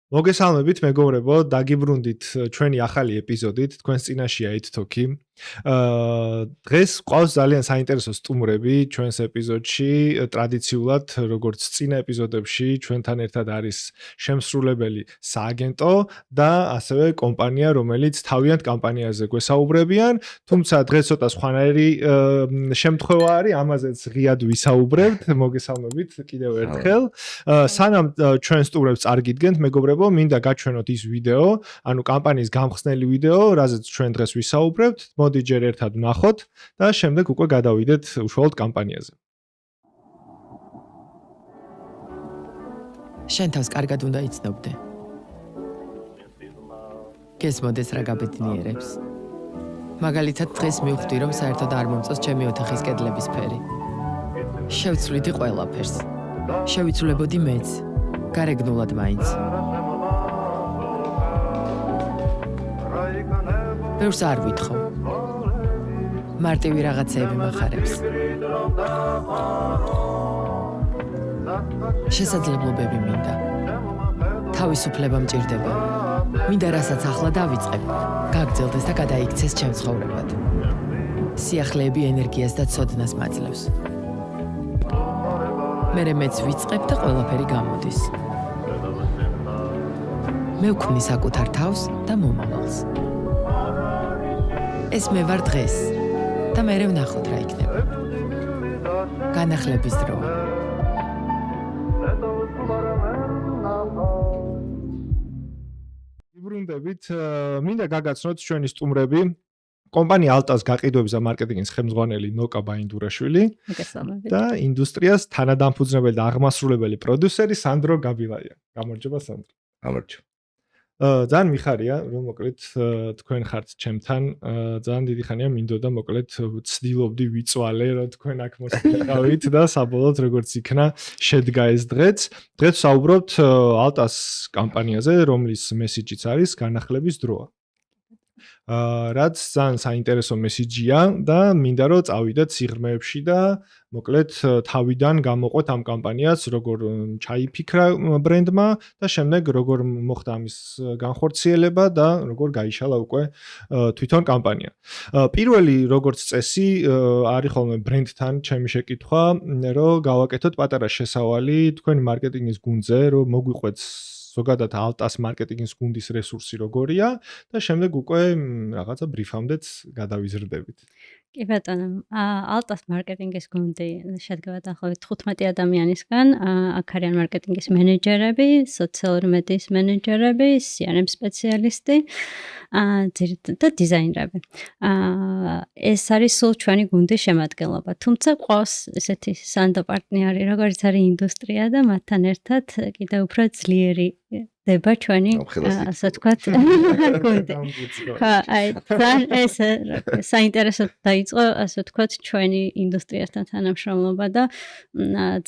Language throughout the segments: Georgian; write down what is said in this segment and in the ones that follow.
მოგესალმებით მეგობრებო, დაგიბრუნდით ჩვენი ახალი ეპიზოდით, თქვენს წინაშია ეთთოქი. დღეს ყავს ძალიან საინტერესო სტუმრები ჩვენს ეპიზოდში. ტრადიციულად, როგორც წინა ეპიზოდებში, ჩვენთან ერთად არის შემსრულებელი სააგენტო და ასევე კომპანია, რომელიც თავიანთ კამპანიაზე გვესაუბრებიან, თუმცა დღეს ცოტა სხვანაირი შემთხვევა არის, ამაზეც ღიად ვისაუბრებთ. მოგესალმებით კიდევ ერთხელ. სანამ ჩვენ სტუმრებს წარგიდგენთ, მეგობრებო, მინდა გაჩვენოთ ის ვიდეო, ანუ კამპანიის გამხსნელი ვიდეო, რაზეც ჩვენ დღეს ვისაუბრებთ. მოდი ჯერ ერთად ვნახოთ და შემდეგ უკვე გადავიდეთ უშუალოდ კამპანიაზე. შენ თავს კარგად უნდა იცნობდე. გესმოდეს რა გაბედნიერებს. მაგალითად დღეს მივხვდი, რომ საერთოდ არ მომწონს ჩემი ოთახის კედლების ფერი. შევცვლიდი ყველაფერს. შევიცვლებოდი მეც. გარეგნულად მაინც. ბევრს არ ვითხოვ. მარტივი რაღაცეები მახარებს. შესაძლებლობები მინდა. თავისუფლება მჭირდება. მინდა რასაც ახლა დავიწყებ, გაგრძელდეს და გადაიქცეს ჩემ ცხოვრებად. სიახლეები ენერგიას და ცოდნას მაძლევს. მერე მეც ვიწყებ და ყველაფერი გამოდის. მე ვქმნი საკუთარ თავს და მომავალს. ეს მე ვარ დღეს და მერე ვნახოთ რა იქნება. განახლების დროა. ვიბრუნდებით, მინდა გაგაცნოთ ჩვენი სტუმრები. კომპანია ალტას გაყიდვების და მარკეტინგის ხელმძღვანელი ნოკა ბაინდურაშვილი და ინდუსტრიას თანადამფუძნებელი და აღმასრულებელი პროდიუსერი სანდრო გაბილაია. გამარჯობა სანდრო. გამარჯობა. ძალიან მიხარია, რომ მოკლედ თქვენ ხართ ჩემთან. ძალიან დიდი ხანია მინდოდა მოკლედ ვცდილობდი ვიწვალე, რომ თქვენ აქ მოსიყავით და საბოლოოდ როგორც იქნა შედგა ეს დღეც. დღეს ვსაუბრობთ ალტას კამპანიაზე, რომლის მესიჯიც არის განახლების დროა. რაც ძალიან საინტერესო მესიჯია და მინდა რომ წავიდეთ სიღრმეებში და მოკლედ თავიდან გამოყვეთ ამ კამპანიას, როგორ ჩაიფიქრა ბრენდმა და შემდეგ როგორ მოხდა ამის განხორციელება და როგორ გაიშალა უკვე თვითონ კამპანია. პირველი როგორც წესი არის ხოლმე ბრენდთან ჩემი შეკითხვა, რომ გავაკეთოთ პატარა შესავალი თქვენი მარკეტინგის გუნდზე, რომ მოგვიყვეთ ზოგადად ალტას მარკეტინგის გუნდის რესურსი როგორია და შემდეგ უკვე რაღაცა ბრიფამდეც გადავიზრდებით. კი ბატონო, ალტას მარკეტინგის გუნდი შედგება დაახლოებით 15 ადამიანისგან. აქ არიან მარკეტინგის მენეჯერები, სოციალური მედიის მენეჯერები, CRM სპეციალისტი და დიზაინერები. ეს არის სულ ჩვენი გუნდის შემადგენლობა. თუმცა ყავს ესეთი სანდო პარტნიორი, როგორც არის ინდუსტრია და მათთან ერთად კიდევ უფრო ძლიერი დება ჩვენი ასე ვთქვათ გუნდი. ხა, აი ეს საინტერესო დაიწყო ასე ვთქვათ ჩვენი ინდუსტრიასთან თანამშრომლობა და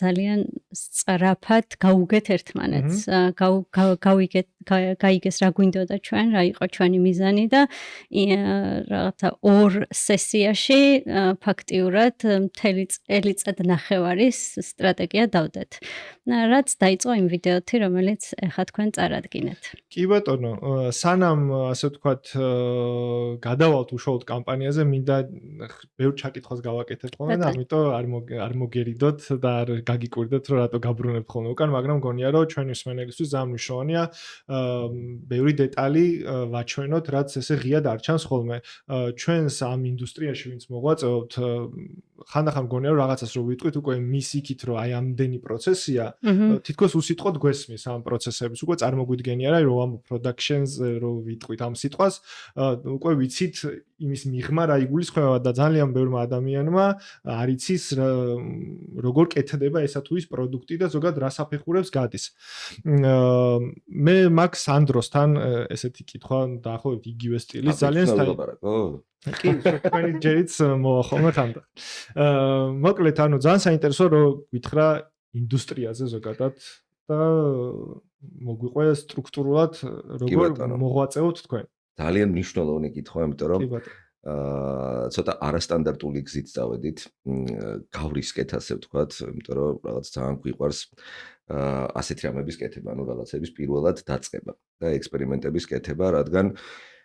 ძალიან სწრაფად გავუგეთ ერთმანეთს. გაიგეს რა გვინდოდა ჩვენ, რა იყო ჩვენი მიზანი და რაღაცა ორ სესიაში ფაქტიურად მთელი წელიწად-ნახევარის სტრატეგია დავდეთ. რაც დაიწყო იმ ვიდეოთი, რომელიც ეხლა თქვენ წარადგინეთ. კი ბატონო, სანამ ასე ვთქვათ გადავალთ უშუალოდ კამპანიაზე, მინდა ბევრ ჩაკითხვას გავაკეთებ ხოლმე და ამიტომ არ მოგერიდოთ და არ გაგიკვირდეთ, რომ რატო გაბრუნებთ ხოლმე უკან, მაგრამ მგონია, რომ ჩვენი მსმენელისთვის ძალიან მნიშვნელოვანია ბევრი დეტალი ვაჩვენოთ, რაც ესე ღიად არ ჩანს ხოლმე. ჩვენს ამ ინდუსტრიაში ვინც მოღვაწეობთ, ხანდახან მგონია, რომ რაღაცას რო ვიტყვით, უკვე მის იქით, რომ აი ამდენი პროცესია, თითქოს უსიტყვოდ გვესმის ამ პროცესების. უკვე წარმოგვიდგენია რა, რომ ამ production-ს რო ვიტყვით ამ სიტყვას, უკვე ვიცით იმის მიღმა რა იგულისხმება და ძალიან ბევრმა ადამიანმა არ იცის როგორ კეთდება ესა თუ ის პროდუქტი და ზოგადად რა საფეხურებს გადის. მე მაგ სანდროსთან ესეთი კითხვა დაახლოებით იგივე სტილის ძალიან კი, თქვენი ჯერიც მოახომა ხანდა. მოკლედ, ანუ ძალიან საინტერესო რომ გითხრა ინდუსტრიაზე ზოგადად და მოგვიყვე სტრუქტურულად როგორ მოღვაწეობთ თქვენ. ძალიან მნიშვნელოვანი კითხვა, იმიტომ რომ ცოტა არასტანდარტული გზით წავედით, გავრისკეთ ასე ვთქვათ, იმიტომ რომ რაღაც ძალიან გვიყვარს ასეთი რამების კეთება, ანუ რაღაცების პირველად დაწყება და ექსპერიმენტების კეთება, რადგან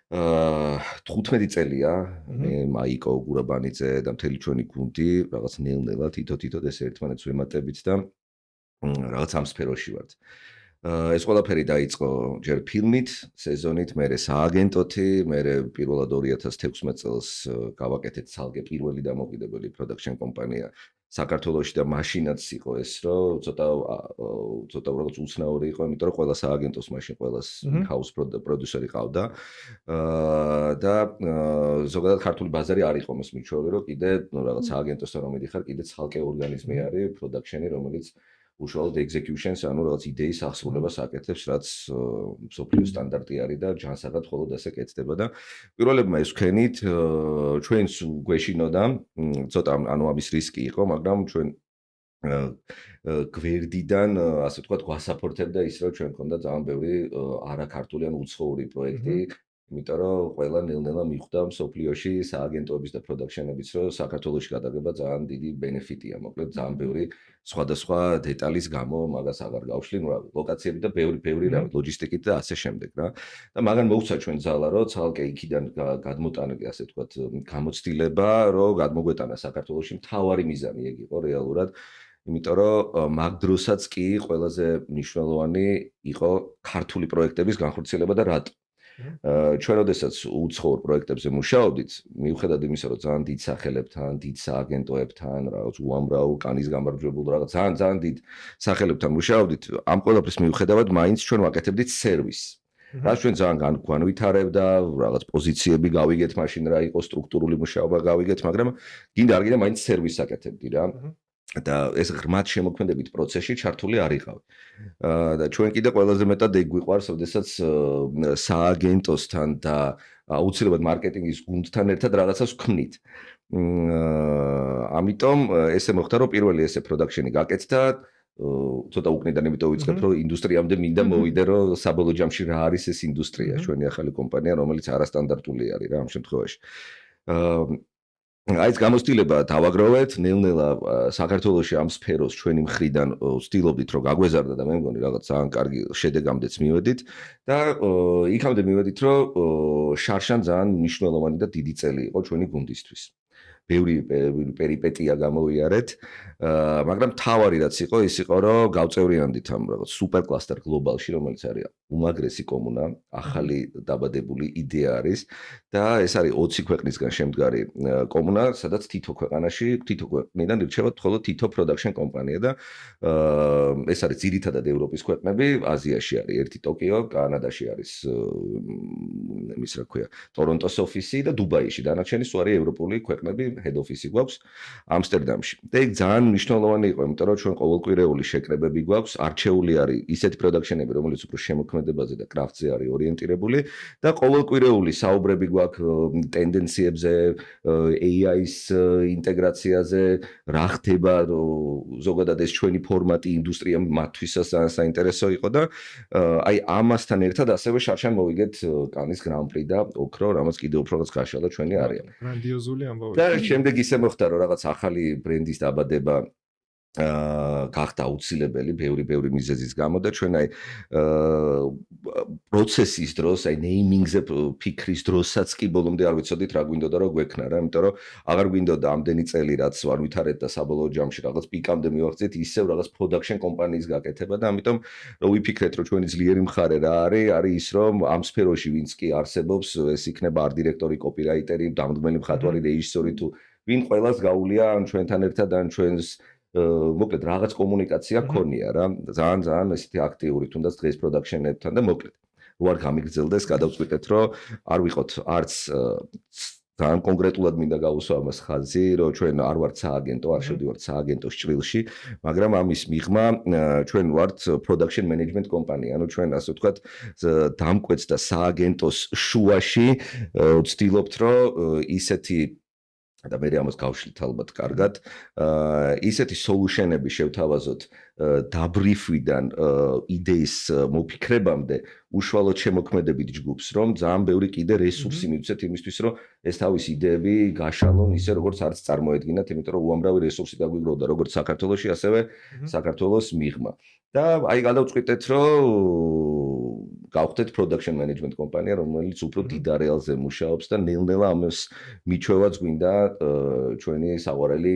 15 წელია მე მაიკო გურაბანიძე და მთელი ჩვენი გუნდი რაღაც ნელ-ნელა თითო-თითოდ ესე ერთმანეთს ვემატებით და რაღაც ამ სფეროში ვართ. ეს ყველაფერი დაიწყო ჯერ ფილმით, სეზონით, მერე სააგენტოთი, მერე პირველად 2016 წელს გავაკეთეთ ცალკე პირველი დამოუკიდებელი პროდაქშენ კომპანია საქართველოში და მაშინაც იყო ეს, რომ ცოტა რაღაც უცნაური იყო, იმიტომ რომ ყველა სააგენტოს მაშინ ყველას in-house პროდიუსერი ყავდა. და ზოგადად ქართული ბაზარი არ იყო მის მიჩვეული, რომ კიდე რაღაც სააგენტოსთან რომ მიდიხარ, კიდე ცალკე ორგანიზმი არის პროდაქშენი, რომელიც უშუალოდ executions, ანუ რაღაც იდეის აღსრულებას აკეთებს, რაც მსოფლიო სტანდარტი არის და ჯანსაღად მხოლოდ ასე კეთდება და პირველებმა ეს ვქენით, ჩვენს გვეშინოდა, ცოტა ანუ ამის რისკი იყო, მაგრამ ჩვენ გვერდიდან, ასე ვთქვათ, გვასაპორტებდა ის, რომ ჩვენ მქონდა ძალიან ბევრი არაქართული ან უცხოური პროექტი, იმიტომ რომ ყველა ნელ-ნელა მიხვდა მსოფლიოში სააგენტოების და პროდაქშენების, რომ საქართველოში გადაგება ძალიან დიდი ბენეფიტია, მოკლედ ძალიან ბევრი სხვადასხვა დეტალის გამო მაგას აღარ გავშლი, ნუ ლოკაციები და ბევრი რამე, ლოჯისტიკით და ასე შემდეგ რა. და მაგან მოვცა ჩვენ ძალა, რომ ცალკე იქიდან გადმოტანები, ასე ვთქვათ, გამოცდილება, რომ გადმოგვეტანა საქართველოში მთავარი მიზანი ეგ იყო რეალურად. იმიტომ რომ მაგ დროსაც კი ყველაზე მნიშვნელოვანი იყო ქართული პროექტების განხორციელება და რატო? ჩვენ როდესაც უცხოურ პროექტებზე მუშაობდით, მიუხედავად იმისა, რომ ძალიან დიდ სახელებთან, დიდ სააგენტოებთან, რაღაც უამრავ კანის გამარჯვებულ რაღაც ძალიან დიდ სახელებთან მუშაობდით, ამ ყველაფრის მიუხედავად მაინც ჩვენ ვაკეთებდით სერვისს. რაც ჩვენ ძალიან განვითარებდა, რაღაც პოზიციები გავიგეთ, მაშინ რა იყო სტრუქტურული მუშაობა გავიგეთ, მაგრამ გინდა არ გინდა მაინც სერვისს აკეთებდი რა. და ეს ღრმად შემოქმედებით პროცესში ჩართული არ იყავი. და ჩვენ კიდე ყველაზე მეტად ეგ გვიყვარს, როდესაც სააგენტოსთან და აუცილებლად მარკეტინგის გუნდთან ერთად რაღაცას ვქმნით. ამიტომ ესე მოხდა, რომ პირველი ესე პროდაქშენი გაკეთდა, ცოტა უკნიდან იმიტომ ვიწყებ, რომ ინდუსტრიამდე მინდა მოვიდე, რომ საბოლოო ჯამში რა არის ეს ინდუსტრია, ჩვენი ახალი კომპანია, რომელიც არასტანდარტული არის რა ამ შემთხვევაში. აი ეს გამოცდილება დავაგროვეთ, ნელ-ნელა საქართველოში ამ სფეროს ჩვენი მხრიდან ვცდილობდით, რომ გაგვეზარდა და მე მგონი რაღაც ძალიან კარგი შედეგამდეც მივედით და იქამდე მივედით, რომ შარშან ძალიან მნიშვნელოვანი და დიდი წელი იყო ჩვენი გუნდისთვის. ბევრი პერიპეტია გამოვიარეთ, მაგრამ თავარი რაც იყო, ის იყო, რომ გავწევრიანდით ამ რაღაც სუპერ კლასტერ გლობალში, რომელიც არის უმაგრესი კომუნა, ახალი დაბადებული იდეა არის და ეს არის 20 ქვეყნისგან შემდგარი კომუნა, სადაც თითო ქვეყნიდან ირჩევა მხოლოდ თითო პროდაქშენ კომპანია და ეს არის ძირითადად ევროპის ქვეყნები, აზიაში არის ერთი ტოკიო, კანადაში არის იმის რა ქვია, ტორონტოს ოფისი და დუბაიში, დანარჩენი სულ არის ევროპული ქვეყნები, head office გვაქვს ამსტერდამში. და ეგ ძალიან მნიშვნელოვანი იყო, იმიტომ რომ ჩვენ ყოველკვირეული შეკრებები გვაქვს, არჩეული არის ისეთი პროდაქშენები, რომელიც უფრო შემოქმედებაზე და კრაფტზე არის ორიენტირებული და ყოველკვირეული საუბრები გვაქვს ტენდენციებზე, AI-ის ინტეგრაციაზე, რა ხდება, ზოგადად ეს ჩვენი ფორმატი ინდუსტრიამ მათთვისაც საინტერესო იყო და აი ამასთან ერთად ასევე შარშან მოვიგეთ კანის გრან-პრი და ოქრო, რამაც კიდევ უფრო რაც გაშალა ჩვენი არეალი. გრანდიოზული ამბავი. და შემდეგ ისე მოხდა, რომ რაღაც ახალი ბრენდის დაბადება გახდა აუცილებელი ბევრი მიზეზის გამო და ჩვენ აი პროცესის დროს, აი ნეიმინგზე ფიქრის დროსაც კი ბოლომდე არ ვიცოდით რა გვინდოდა რომ გვექნა რა, იმიტომ რომ აღარ გვინდოდა ამდენი წელი რაც ვარ ვითარეთ და საბოლოო ჯამში რაღაც პიკამდე მივაღწიეთ, ისევ რაღაც პროდაქშენ კომპანიის გაკეთება და ამიტომ რომ ვიფიქრეთ რომ ჩვენი ძლიერი მხარე რა არის ის რომ ამ სფეროში ვინც კი არსებობს, ეს იქნება art დირექტორი, კოპირაიტერი, დამდგმელი მხატვარი, რეჟისორი თუ ვინ ყველას გაუვლია ან ჩვენთან ერთად ან ჩვენს მოკლედ რაღაც კომუნიკაცია ქონია რა, ძალიან ესეთი აქტიური, თუნდაც დღეს პროდაქშენებთან და მოკლედ რო არ გამიგრძელდეს, გადავწყვიტეთ, რომ არ ვიყოთ არც ძალიან კონკრეტულად მინდა გავუსვა ამას ხაზი, რომ ჩვენ არ ვართ სააგენტო, არ შევდივართ სააგენტოს ჭრილში, მაგრამ ამის მიღმა ჩვენ ვართ production management კომპანია, ანუ ჩვენ ასე ვთქვათ, დამკვეთს და სააგენტოს შუაში ვცდილობთ, რომ ისეთი და მე ამას გავშლით ალბათ კარგად. ისეთი solution-ები შევთავაზოთ დაბრიფვიდან იდეის მოფიქრებამდე უშუალოდ შემოქმედებით ჯგუფს, რომ ძალიან ბევრი კიდე რესურსი მივცეთ იმისთვის, რომ ეს თავის იდეები გაშალონ ისე როგორც არც წარმოედგინათ, იმიტომ რომ უამრავი რესურსი დაგვიგროვდა როგორც საქართველოში, ასევე საქართველოს მიღმა. და აი გადავწყვიტეთ, რომ გავხდეთ production management კომპანია, რომელიც უფრო დიდ არეალზე მუშაობს და ნელ-ნელა ამას მიჩვევაც გვინდა ჩვენი საყვარელი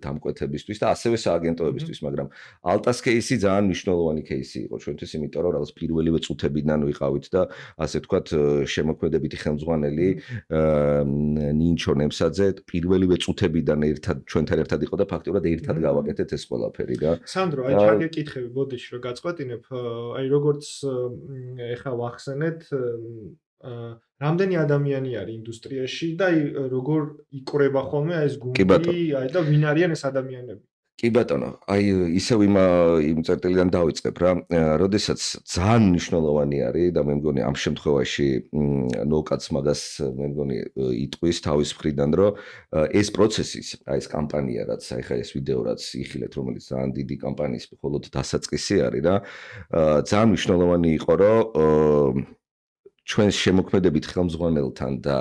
დამკვეთებისთვის და ასევე სააგენტოებისთვის, მაგრამ Altas кейსი ძალიან მნიშვნელოვანი кейსი იყო ჩვენთვის, იმიტომ რომ რაღაც პირველივე წუთებიდან ვიყავით და ასე ვთქვათ შემოქმედებითი ხელმძღვანელი ნინჩო ნემსაძე პირველივე წუთებიდან ერთად ჩვენთან ერთად იყო და ფაქტობრივად ერთად გავაკეთეთ ეს ყველაფერი რა. სანდრო, აი ჩაგეკითხები, ბოდიში რომ გაწყვეტინებ, აი როგორც ეხლა ვახსენეთ, რამდენი ადამიანი არის ინდუსტრიაში და აი როგორ იკვრება ხოლმე აი ეს გუნდი, აი და ვინ არიან ეს ადამიანები? კი ბატონო, აი ისევ იმ წერტილიდან დავიწყებ რა. როდესაც ძალიან მნიშვნელოვანი არის და მე მგონი ამ შემთხვევაში ნოკაც მაგას მე მგონი იტყვის თავის მხრიდან, რომ ეს პროცესი, აი ეს კამპანია, რაც აი ხა ეს ვიდეო რაც იხილეთ, რომელიც ძალიან დიდი კამპანიის მხოლოდ დასაწყისი არის რა. ძალიან მნიშვნელოვანი იყო, რომ ჩვენს შემოქმედებით ხელმძღვანელთან და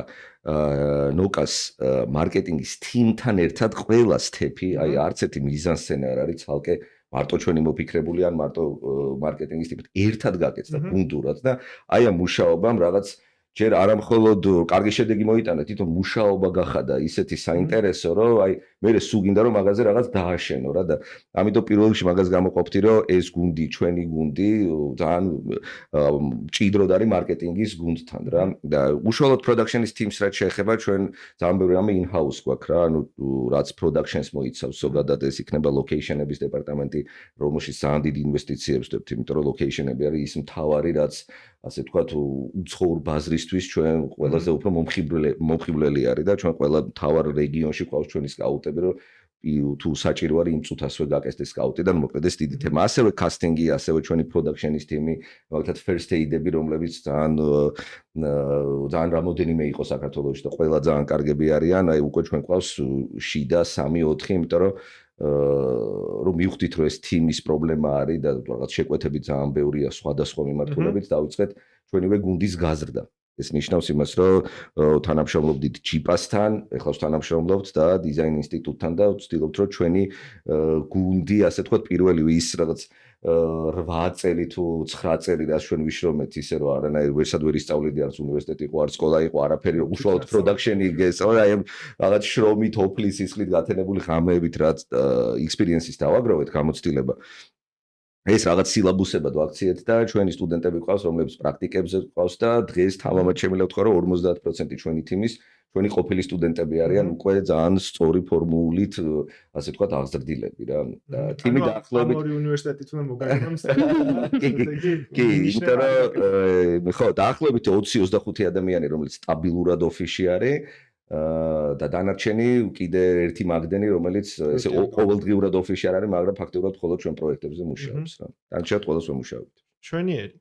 ნოკას მარკეტინგის თიმთან ერთად ყველა სტეპი, აი არც ერთი მიზანსცენა არ არის ცალკე მარტო ჩვენი მოფიქრებული ან მარტო მარკეტინგის ტიპით ერთად გაკეთდა გუნდურად და აი ამ მუშაობამ რაღაც ჯერ არა მხოლოდ კარგი შედეგი მოიტანა, თვითონ მუშაობა გახადა ისეთი საინტერესო, რომ აი მე სულ გინდა რომ მაგაზე რაღაც დააშენო რა და ამიტომ პირველ რიგში მაგას გამოყოფთი, რომ ეს გუნდი, ჩვენი გუნდი ძალიან მჭიდროდ არის მარკეტინგის გუნდთან რა და უშუალოდ production-ის teams რაც შეეხება ჩვენ ძალიან ბევრი რამე in-house გვაქვს რა, ანუ რაც production-ს მოიცავს ზოგადად ეს იქნება location-ების დეპარტამენტი, რომელშიც ძალიან დიდი ინვესტიციებს ვდებთ, იმიტომ რომ location-ები არის ის მთავარი რაც ასე ვთქვათ უცხოურ ბაზრისთვის ჩვენ ყველაზე უფრო მომხიბვლელი არის და ჩვენ ყველა მთავარ რეგიონში ყავს ჩვენი სკაუტები, რომ თუ საჭირო არის იმ წუთასვე გაკეთდეს სკაუტიდან მოკლედეს დიდი თემა. ასევე casting-ი, ასევე ჩვენი production-ის თიმი, მაგალითად first aid-ები, რომლებიც ძალიან რამოდენიმე იყო საქართველოში და ყველა ძალიან კარგები არიან, აი უკვე ჩვენ ყავს შიდა 3-4, იმიტომ რომ მივხვდით რომ ეს თიმის პრობლემა არის და რაღაც შეკვეთები ძალიან ბევრია სხვადასხვა მიმართულებით, დავიწყეთ ჩვენივე გუნდის გაზრდა. ეს ნიშნავს იმას, რომ თანამშრომლობდით ჯიპასთან, ეხლა თანამშრომლობთ და დიზაინ ინსტიტუტთან და ვცდილობთ, რომ ჩვენი გუნდი, ასე ვთქვათ, პირველი ის რაღაც 8 წელი თუ 9 წელი რაც ჩვენ ვიშრომეთ ისე რომ არანაირ ვერსად ვერ ისწავლიდი არც უნივერსიტეტი იყო, არც სკოლა იყო, არაფერი უშუალოდ production-ი გესწავლა, აი რაღაც შრომით, ოფლის სისხლით გათენებული ღამეებით რაც experience-ის დავაგროვეთ, გამოცდილება. ეს რაღაც სილაბუსებად ვაქციეთ და ჩვენი სტუდენტები ყავს, რომლებიც პრაქტიკებზე ყავს და დღეს თამამად შემიძლია ვთქვა, რომ 50% ჩვენი თიმის ჩვენი ყოფილი სტუდენტები არიან უკვე ძალიან სწორი ფორმულით, ასე ვთქვათ, აღზრდილები რა. თიმი დაახლოებით ორი უნივერსიტეტით უნდა მოგაგონოს. კი, იმიტომ რომ ხო, დაახლოებით 20-25 ადამიანი, რომელიც სტაბილურად ოფისში არის და დანარჩენი კიდე ერთი მაგდენი, რომელიც ესე ყოველდღიურად ოფისში არ არის, მაგრამ ფაქტობრივად მხოლოდ ჩვენ პროექტებზე მუშაობს რა. დანარჩენად ყველას ვემუშავებთ. ჩვენიერი.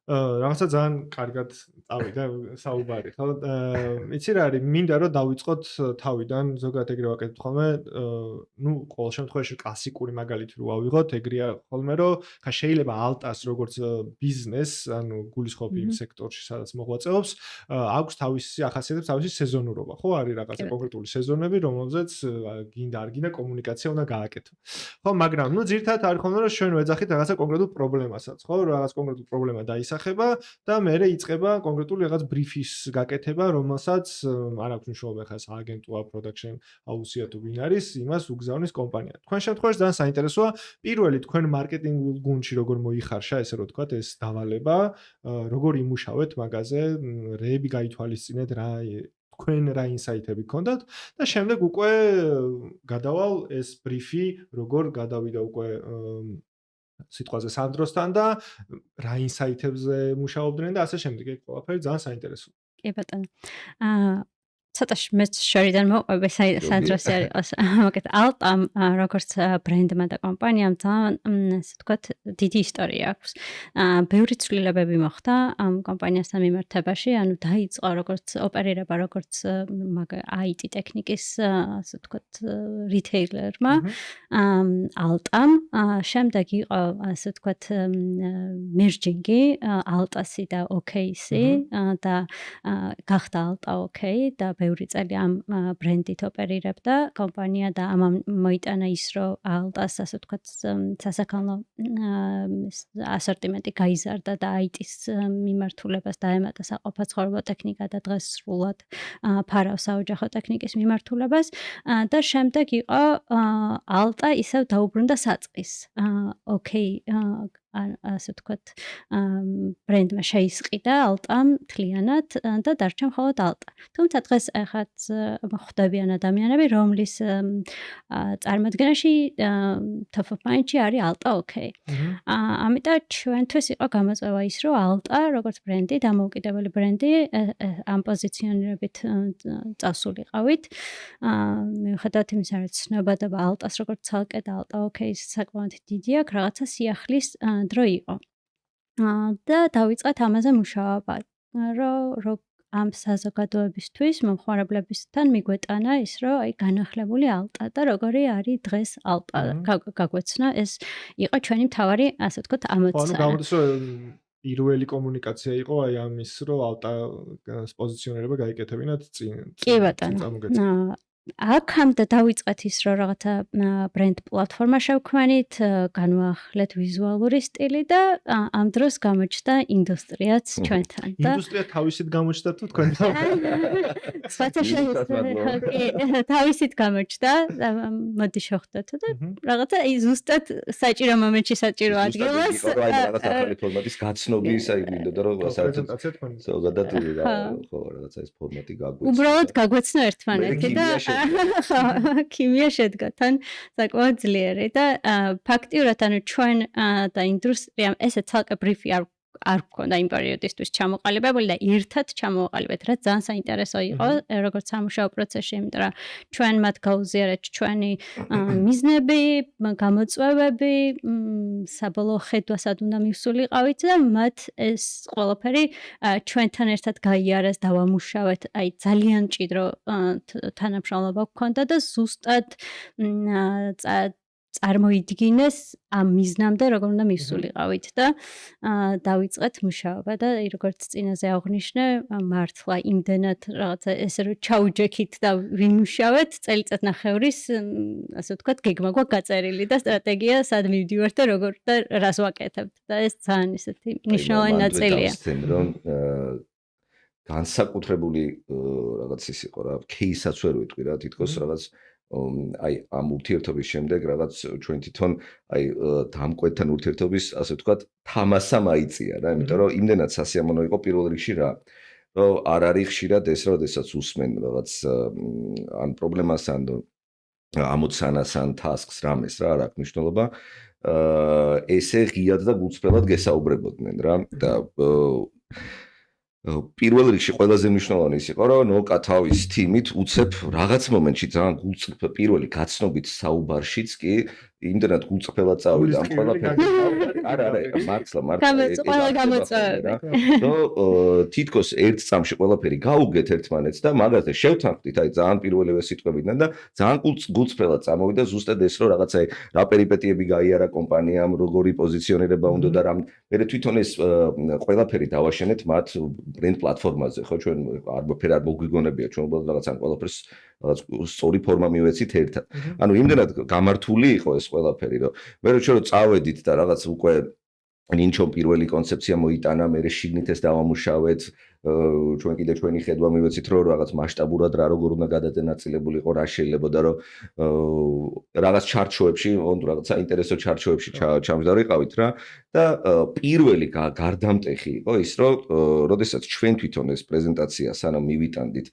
რაღაცა ძალიან კარგად წავიდა საუბარი, ხო? იცი რა არის, მინდა რომ დავიწყოთ თავიდან, ზოგადად ეგრე ვაკეთებ ხოლმე, ნუ ყოველ შემთხვევაში კლასიკური მაგალითი რო ავიღოთ, ეგრეა ხოლმე, რომ ხა შეიძლება Altas როგორც ბიზნეს, ანუ გულისხმობ იმ სექტორში, სადაც მოღვაწეობს, აქვს თავისი ახასიათებს, თავისი სეზონურობა, ხო? არის რაღაცა კონკრეტული სეზონები, რომელზეც გინდა არ გინდა კომუნიკაცია უნდა გააკეთო. ხო, მაგრამ ნუ ძირთადად არის ხოლმე, რომ ჩვენ ვეძახით რაღაცა კონკრეტულ პრობლემასაც, ხო? რაღაც კონკრეტულ პრობლემა დაისახება და მერე იწყება კონკრეტული რაღაც ბრიფის გაკეთება, რომელსაც არ აქვს მნიშვნელობა ხა სააგენტოა, production house-ია თუ ვინ არის, იმას უგზავნის კომპანია. თქვენ შემთხვევაში ძალიან საინტერესოა პირველი თქვენ მარკეტინგულ გუნდში როგორ მოიხარშა, ესე რომ ვთქვათ, ეს დავალება, როგორ იმუშავეთ მაგაზე, რეები გაითვალისწინეთ, თქვენ რა ინსაიტები გქონდათ და შემდეგ უკვე გადავალ ეს ბრიფი, როგორ გადავიდა უკვე სიტყვაზე სანდროსთან და რა ინსაიტებზე მუშაობდნენ და ასე შემდეგ. ეს ყველაფერი ძალიან საინტერესოა. კი ბატონო. ცოტა მეც შორიდან მოყვები სადროსი არ იყოს. მაგათ ალტამ როგორც ბრენდმა და კომპანიამ ძალიან ასე ვთქვათ დიდი ისტორია აქვს. ბევრი ცვლილებები მოხდა ამ კომპანიასთან მიმართებაში, ანუ დაიწყო როგორც ოპერირება როგორც IT ტექნიკის ასე ვთქვათ რიტეილერმა ალტამ, შემდეგ იყო ასე ვთქვათ მერჯინგი ალტასი და ოკეისი და გახდა ალტა ოკეი და ბევრი წელი ამ ბრენდით ოპერირებდა კომპანია და ამამ მოიტანა ის რომ ალტას ასე ვთქვათ სასაქონლო ასორტიმენტი გაიზარდა და IT-ს მიმართულებას დაემატა საყოფაცხოვრებო ტექნიკა და დღეს სრულად ფარავს საოჯახო ტექნიკის მიმართულებას და შემდეგ იყო ალტა ისევ დაუბრუნდა საწყის ოკეი ასე ვთქვათ ბრენდმა შეისყიდა ალტამ მთლიანად და დარჩა მხოლოდ ალტა. თუმცა დღეს ახაც ხვდებიან ადამიანები, რომლის წარმოადგენაში top of mind-ში არის ალტა ოკეი. ამიტომ ჩვენთვის იყო გამოწვევა ის, რომ ალტა როგორც ბრენდი, დამოუკიდებელი ბრენდი ამ პოზიციონირებით წავსულიყავით. მიუხედავად იმისა, რომ ცნობადობა ალტას როგორც ცალკე და ალტა ოკეის საკმაოდ დიდი აქვს, რაღაცა სიახლის დრო იყო. და დავიწყეთ ამაზე მუშაობა, რომ ამ საზოგადოებისთვის მომხმარებლებისთან მიგვეტანა ის, რომ აი განახლებული ალტა და როგორი არის დღეს ალტა გაგვეცნა, ეს იყო ჩვენი მთავარი, ასე ვთქვათ, ამოცანა. ანუ გამოდის, რომ პირველი კომუნიკაცია იყო აი ამის, რომ ალტას პოზიციონირება გაიკეთებინათ წინ. კი ბატონო. აქამდე დავიწყეთ ის, რომ რაღაცა ბრენდ პლატფორმა შევქმნით, განვაახლეთ ვიზუალური სტილი და ამ დროს გამოჩნდა ინდუსტრიაც ჩვენთან. ინდუსტრია თავისით გამოჩნდა თუ თქვენ? სხვათა შეიძლება თავისით გამოჩნდა, მოდი შევხვდეთ და რაღაცა ზუსტად საჭირო მომენტში საჭირო ადგილას რაღაც ახალი ფორმატის გაცნობის, აი მინდოდა რომ პრეზენტაცია თქვენი. ზოგადად ხო რაღაცა ეს ფორმატი გაგვეცნა. უბრალოდ გაგვეცნა ერთმანეთი და ქიმია შედგა თან საკმაოდ ძლიერი და ფაქტიურად ანუ ჩვენ და ინდუსტრიამ ესე ცალკე ბრიფი არ გქონდა იმ პერიოდისთვის ჩამოყალიბებული და ერთად ჩამოვაყალიბეთ, რაც ძალიან საინტერესო იყო, როგორც სამუშაო პროცესში, იმიტომ რომ ჩვენ მათ გაუზიარეთ ჩვენი მიზნები, გამოწვევები, საბოლოო ხედვასად უნდა მივსულიყავით და მათ ეს ყველაფერი ჩვენთან ერთად გაიარეს, დავამუშავეთ, აი ძალიან მჭიდრო თანამშრომლობა გქონდა და ზუსტად წარმოიდგინეს ამ მიზნამდე როგორ უნდა მივსულიყავით და დავიწყეთ მუშაობა და როგორც წინაზე აღვნიშნე, მართლა იმდენად რაღაცა ესე რომ ჩაუჯექით და ვიმუშავეთ წელიწად ნახევრის, ასე ვთქვათ, გეგმა გვაქვს გაწერილი და სტრატეგია სად მივდივართ და როგორ და რას ვაკეთებთ და ეს ძალიან ისეთი მნიშვნელოვანი ნაწილია. რომ განსაკუთრებული რაღაც ის იყო რა, кейსაც ვერ ვიტყვი რა, თითქოს რაღაც აი ამ ურთიერთობის შემდეგ რაღაც ჩვენ თვითონ აი დამკვეთთან ურთიერთობის ასე ვთქვათ თამასა მაიწია რა, იმიტომ რომ იმდენად სასიამოვნო იყო პირველ რიგში რა, რომ არ არის ხშირად ეს როდესაც უსმენ რაღაც ან პრობლემას ან ამოცანას ან ტასკს რამეს რა, არ აქვს მნიშვნელობა, ესე ღიად და გულწრფელად გესაუბრებოდნენ რა და პირველ რიგში ყველაზე მნიშვნელოვანი ის იყო, რომ ნოკა თავის თიმით უცებ რაღაც მომენტში ძალიან გულწრფელ პირველი გაცნობით საუბარშიც კი იმდენად გულწრფელად წავიდა ამ ყველაფერს. არა, მართლა ყველა გამოწვევები. რომ თითქოს ერთ წამში ყველაფერი გაუგეთ ერთმანეთს და მაგაზე შევთანხმდით, აი ძალიან პირველივე სიტყვებიდან და ძალიან გულწრფელად წამოვიდა ზუსტად ეს, რომ რაღაცა რა პერიპეტიები გაიარა კომპანიამ, როგორი პოზიციონირება უნდა და რამ მე თვითონ ეს ყველაფერი დავაშენეთ მათ ბრენდ პლატფორმაზე, ხო ჩვენ არაფერ არ მოგვიგონებია, ჩვენ უბრალოდ რაღაც ამ ყველაფერს რაღაც სწორი ფორმა მივეცით ერთად. ანუ იმდენად გამართული იყო ეს ყველაფერი, რომ მე რო წავედით და რაღაც უკვე ნინჩომ პირველი კონცეფცია მოიტანა, მე შიგნით ეს დავამუშავეთ, ჩვენ კიდე ჩვენი ხედვა მივეცით, რომ რაღაც მასშტაბურად რა როგორ უნდა გადადანაწილებულიყო, რა შეიძლებოდა, რომ რაღაც ჩარტ-შოებში, რაღაც საინტერესო ჩარტ-შოებში ჩამსდარიყავით რა და პირველი გარდამტეხი იყო ის, რომ როდესაც ჩვენ თვითონ ეს პრეზენტაცია სანამ მივიტანდით,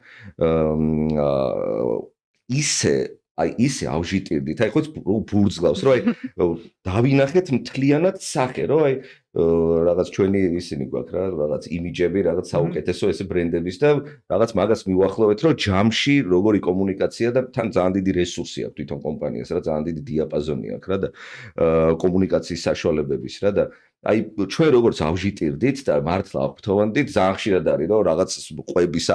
ისე ავჟიტირდით, აი ხო ბურძგავს, რომ აი დავინახეთ მთლიანად სახე, რომ აი რაღაც ჩვენი ისინი გვაქვს რა, რაღაც იმიჯები, რაღაც საუკეთესო ესე ბრენდების და რაღაც მაგას მიუახლოვეთ, რომ ჯამში როგორი კომუნიკაცია და თან ძალიან დიდი რესურსი აქვს თვითონ კომპანიას რა, ძალიან დიდი დიაპაზონი აქვს რა და კომუნიკაციის საშუალებების რა და აი ჩვენ როგორც ავჟიტირდით და მართლა აღფრთოვანდით, ძალიან ხშირად არის რომ რაღაც ყვების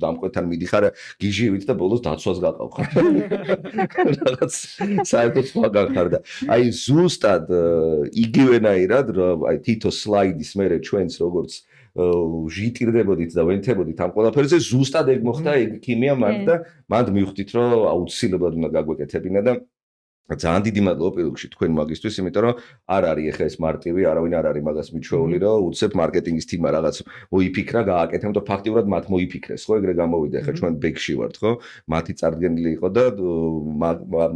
დამკვეთთან მიდიხარ გიჟივით და ბოლოს დაცვას გაყავხარ. რაღაც საერთოდ სხვა გახარ და აი ზუსტად იგივენაირად რომ აი თითო სლაიდის მერე ჩვენს როგორც ჟიტირდებოდით და ვენთებოდით ამ ყველაფერზე ზუსტად ეგ მოხდა ეგ ქიმია მანდ და მანდ მივხვდით რომ აუცილებლად უნდა გაგვეკეთებინა და ძალიან დიდი მადლობა პირველ რიგში თქვენ მაგისთვის, იმიტომ რომ არ არის ეხლა ეს მარტივი, არავინ არ არის მაგას მიჩვეული, რომ უცებ მარკეტინგის თიმა რაღაც მოიფიქრა, გააკეთა, მაგრამ ფაქტიურად მათ მოიფიქრეს, ხო, ეგრე გამოვიდა, ეხლა ჩვენ ბექში ვართ, ხო? მათი წარდგენილი იყო და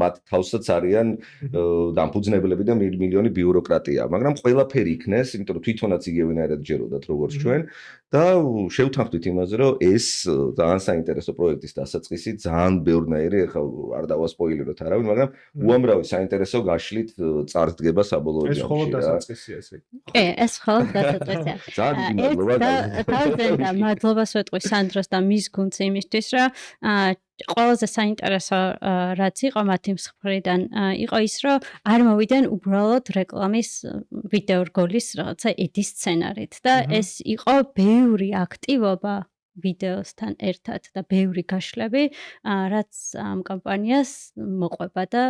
მათ თავსაც არიან დამფუძნებლები და მილიონი ბიუროკრატია, მაგრამ ყველაფერი იქნეს, იმიტომ რომ თვითონაც იგივენაირად ჯეროდათ როგორც ჩვენ და შევთანხმდით იმაზე, რომ ეს ძალიან საინტერესო პროექტის დასაწყისი, ძალიან ბევრნაირი, ეხლა არ დავასპოილეროთ არავინ, მაგრამ უამრავი საინტერესო გაშლით წარდგება საბოლოო ჯამში. ეს ხოლმე დასაწყისია ესე. კი, ეს ხოლმე დასაწყისია. ძალიან დიდი მადლობა. და მადლობას ვეტყვი სანდროს და მის გუნდს იმისთვის, რომ ყველაზე საინტერესო რაც იყო მათი მხრიდან იყო ის, რომ არ მოვიდნენ უბრალოდ რეკლამის ვიდეო რგოლის რაღაცა ედის სცენარით და ეს იყო ბევრი აქტივობა ვიდეოსთან ერთად და ბევრი გაშლები, რაც ამ კომპანიას მოყვება და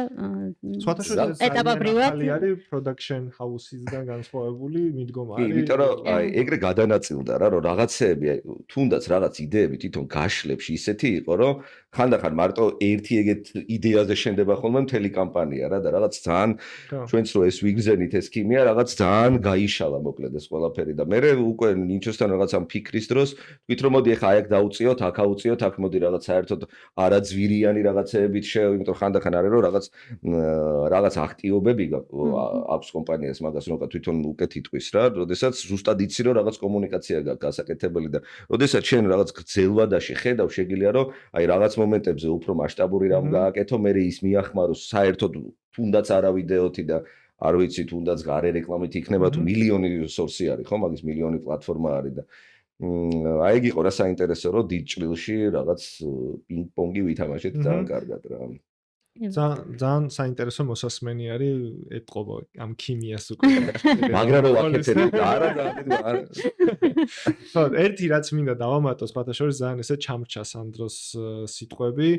ეტაპობრივად არის production house-ისგან განსხვავებული მიდგომა არის. იმიტომ რომ აი ეგრე გადანაწილდა რა, რომ რაღაცეები თუნდაც რაღაც იდეები თვითონ გაშლებში ისეთი იყო, რომ ხანდახან მარტო ერთი ეგეთ იდეაზე შენდება ხოლმე მთელი კამპანია რა და რაღაც ძალიან ჩვენც რო ეს ვიგზენით ეს ქიმია რაღაც ძალიან გაიშალა მოკლედ ეს ყველაფერი და მე უკვე ნიჩოსთან რაღაც ამ ფიქრის დროს თქვით რომ მოდი ეხა აქ დაუწიოთ, აქ აუწიოთ, აქ მოდი რაღაც საერთოდ არაძვირიანი რაღაცეებით იმიტომ ხანდახან არის რომ რაღაც აქტიობები აქვს კომპანიას მაგას რომ თვითონ უკეთ იტყვის რა, როდესაც ზუსტად იცი რომ რაღაც კომუნიკაცია გაქვს გასაკეთებელი და როდესაც შენ რაღაც გრძელვადაში ხედავ შეგიძლია რომ აი რაღაც მომენტებზე უფრო მასშტაბური რამ გააკეთო, მე ის მიახმაროს საერთოდ თუნდაც არა ვიდეოთი და არ ვიცი თუნდაც გარე რეკლამით იქნება თუ მილიონი სორსი არის ხო, მაგის მილიონი პლატფორმა არის და აი ეგ იყო რა საინტერესო რომ დიდ ჭრილში რაღაც პინგ-პონგი ვითამაშეთ ძალიან კარგად რა. ძალიან საინტერესო მოსასმენი არის ეთყობა ამ ქიმიას უკვე. მაგრამ რო ვაკეთებ და არა ძალიან ხო, ერთი რაც მინდა დავამატო, სხვათა შორის ძალიან ესე ჩამრჩა სანდროს სიტყვები,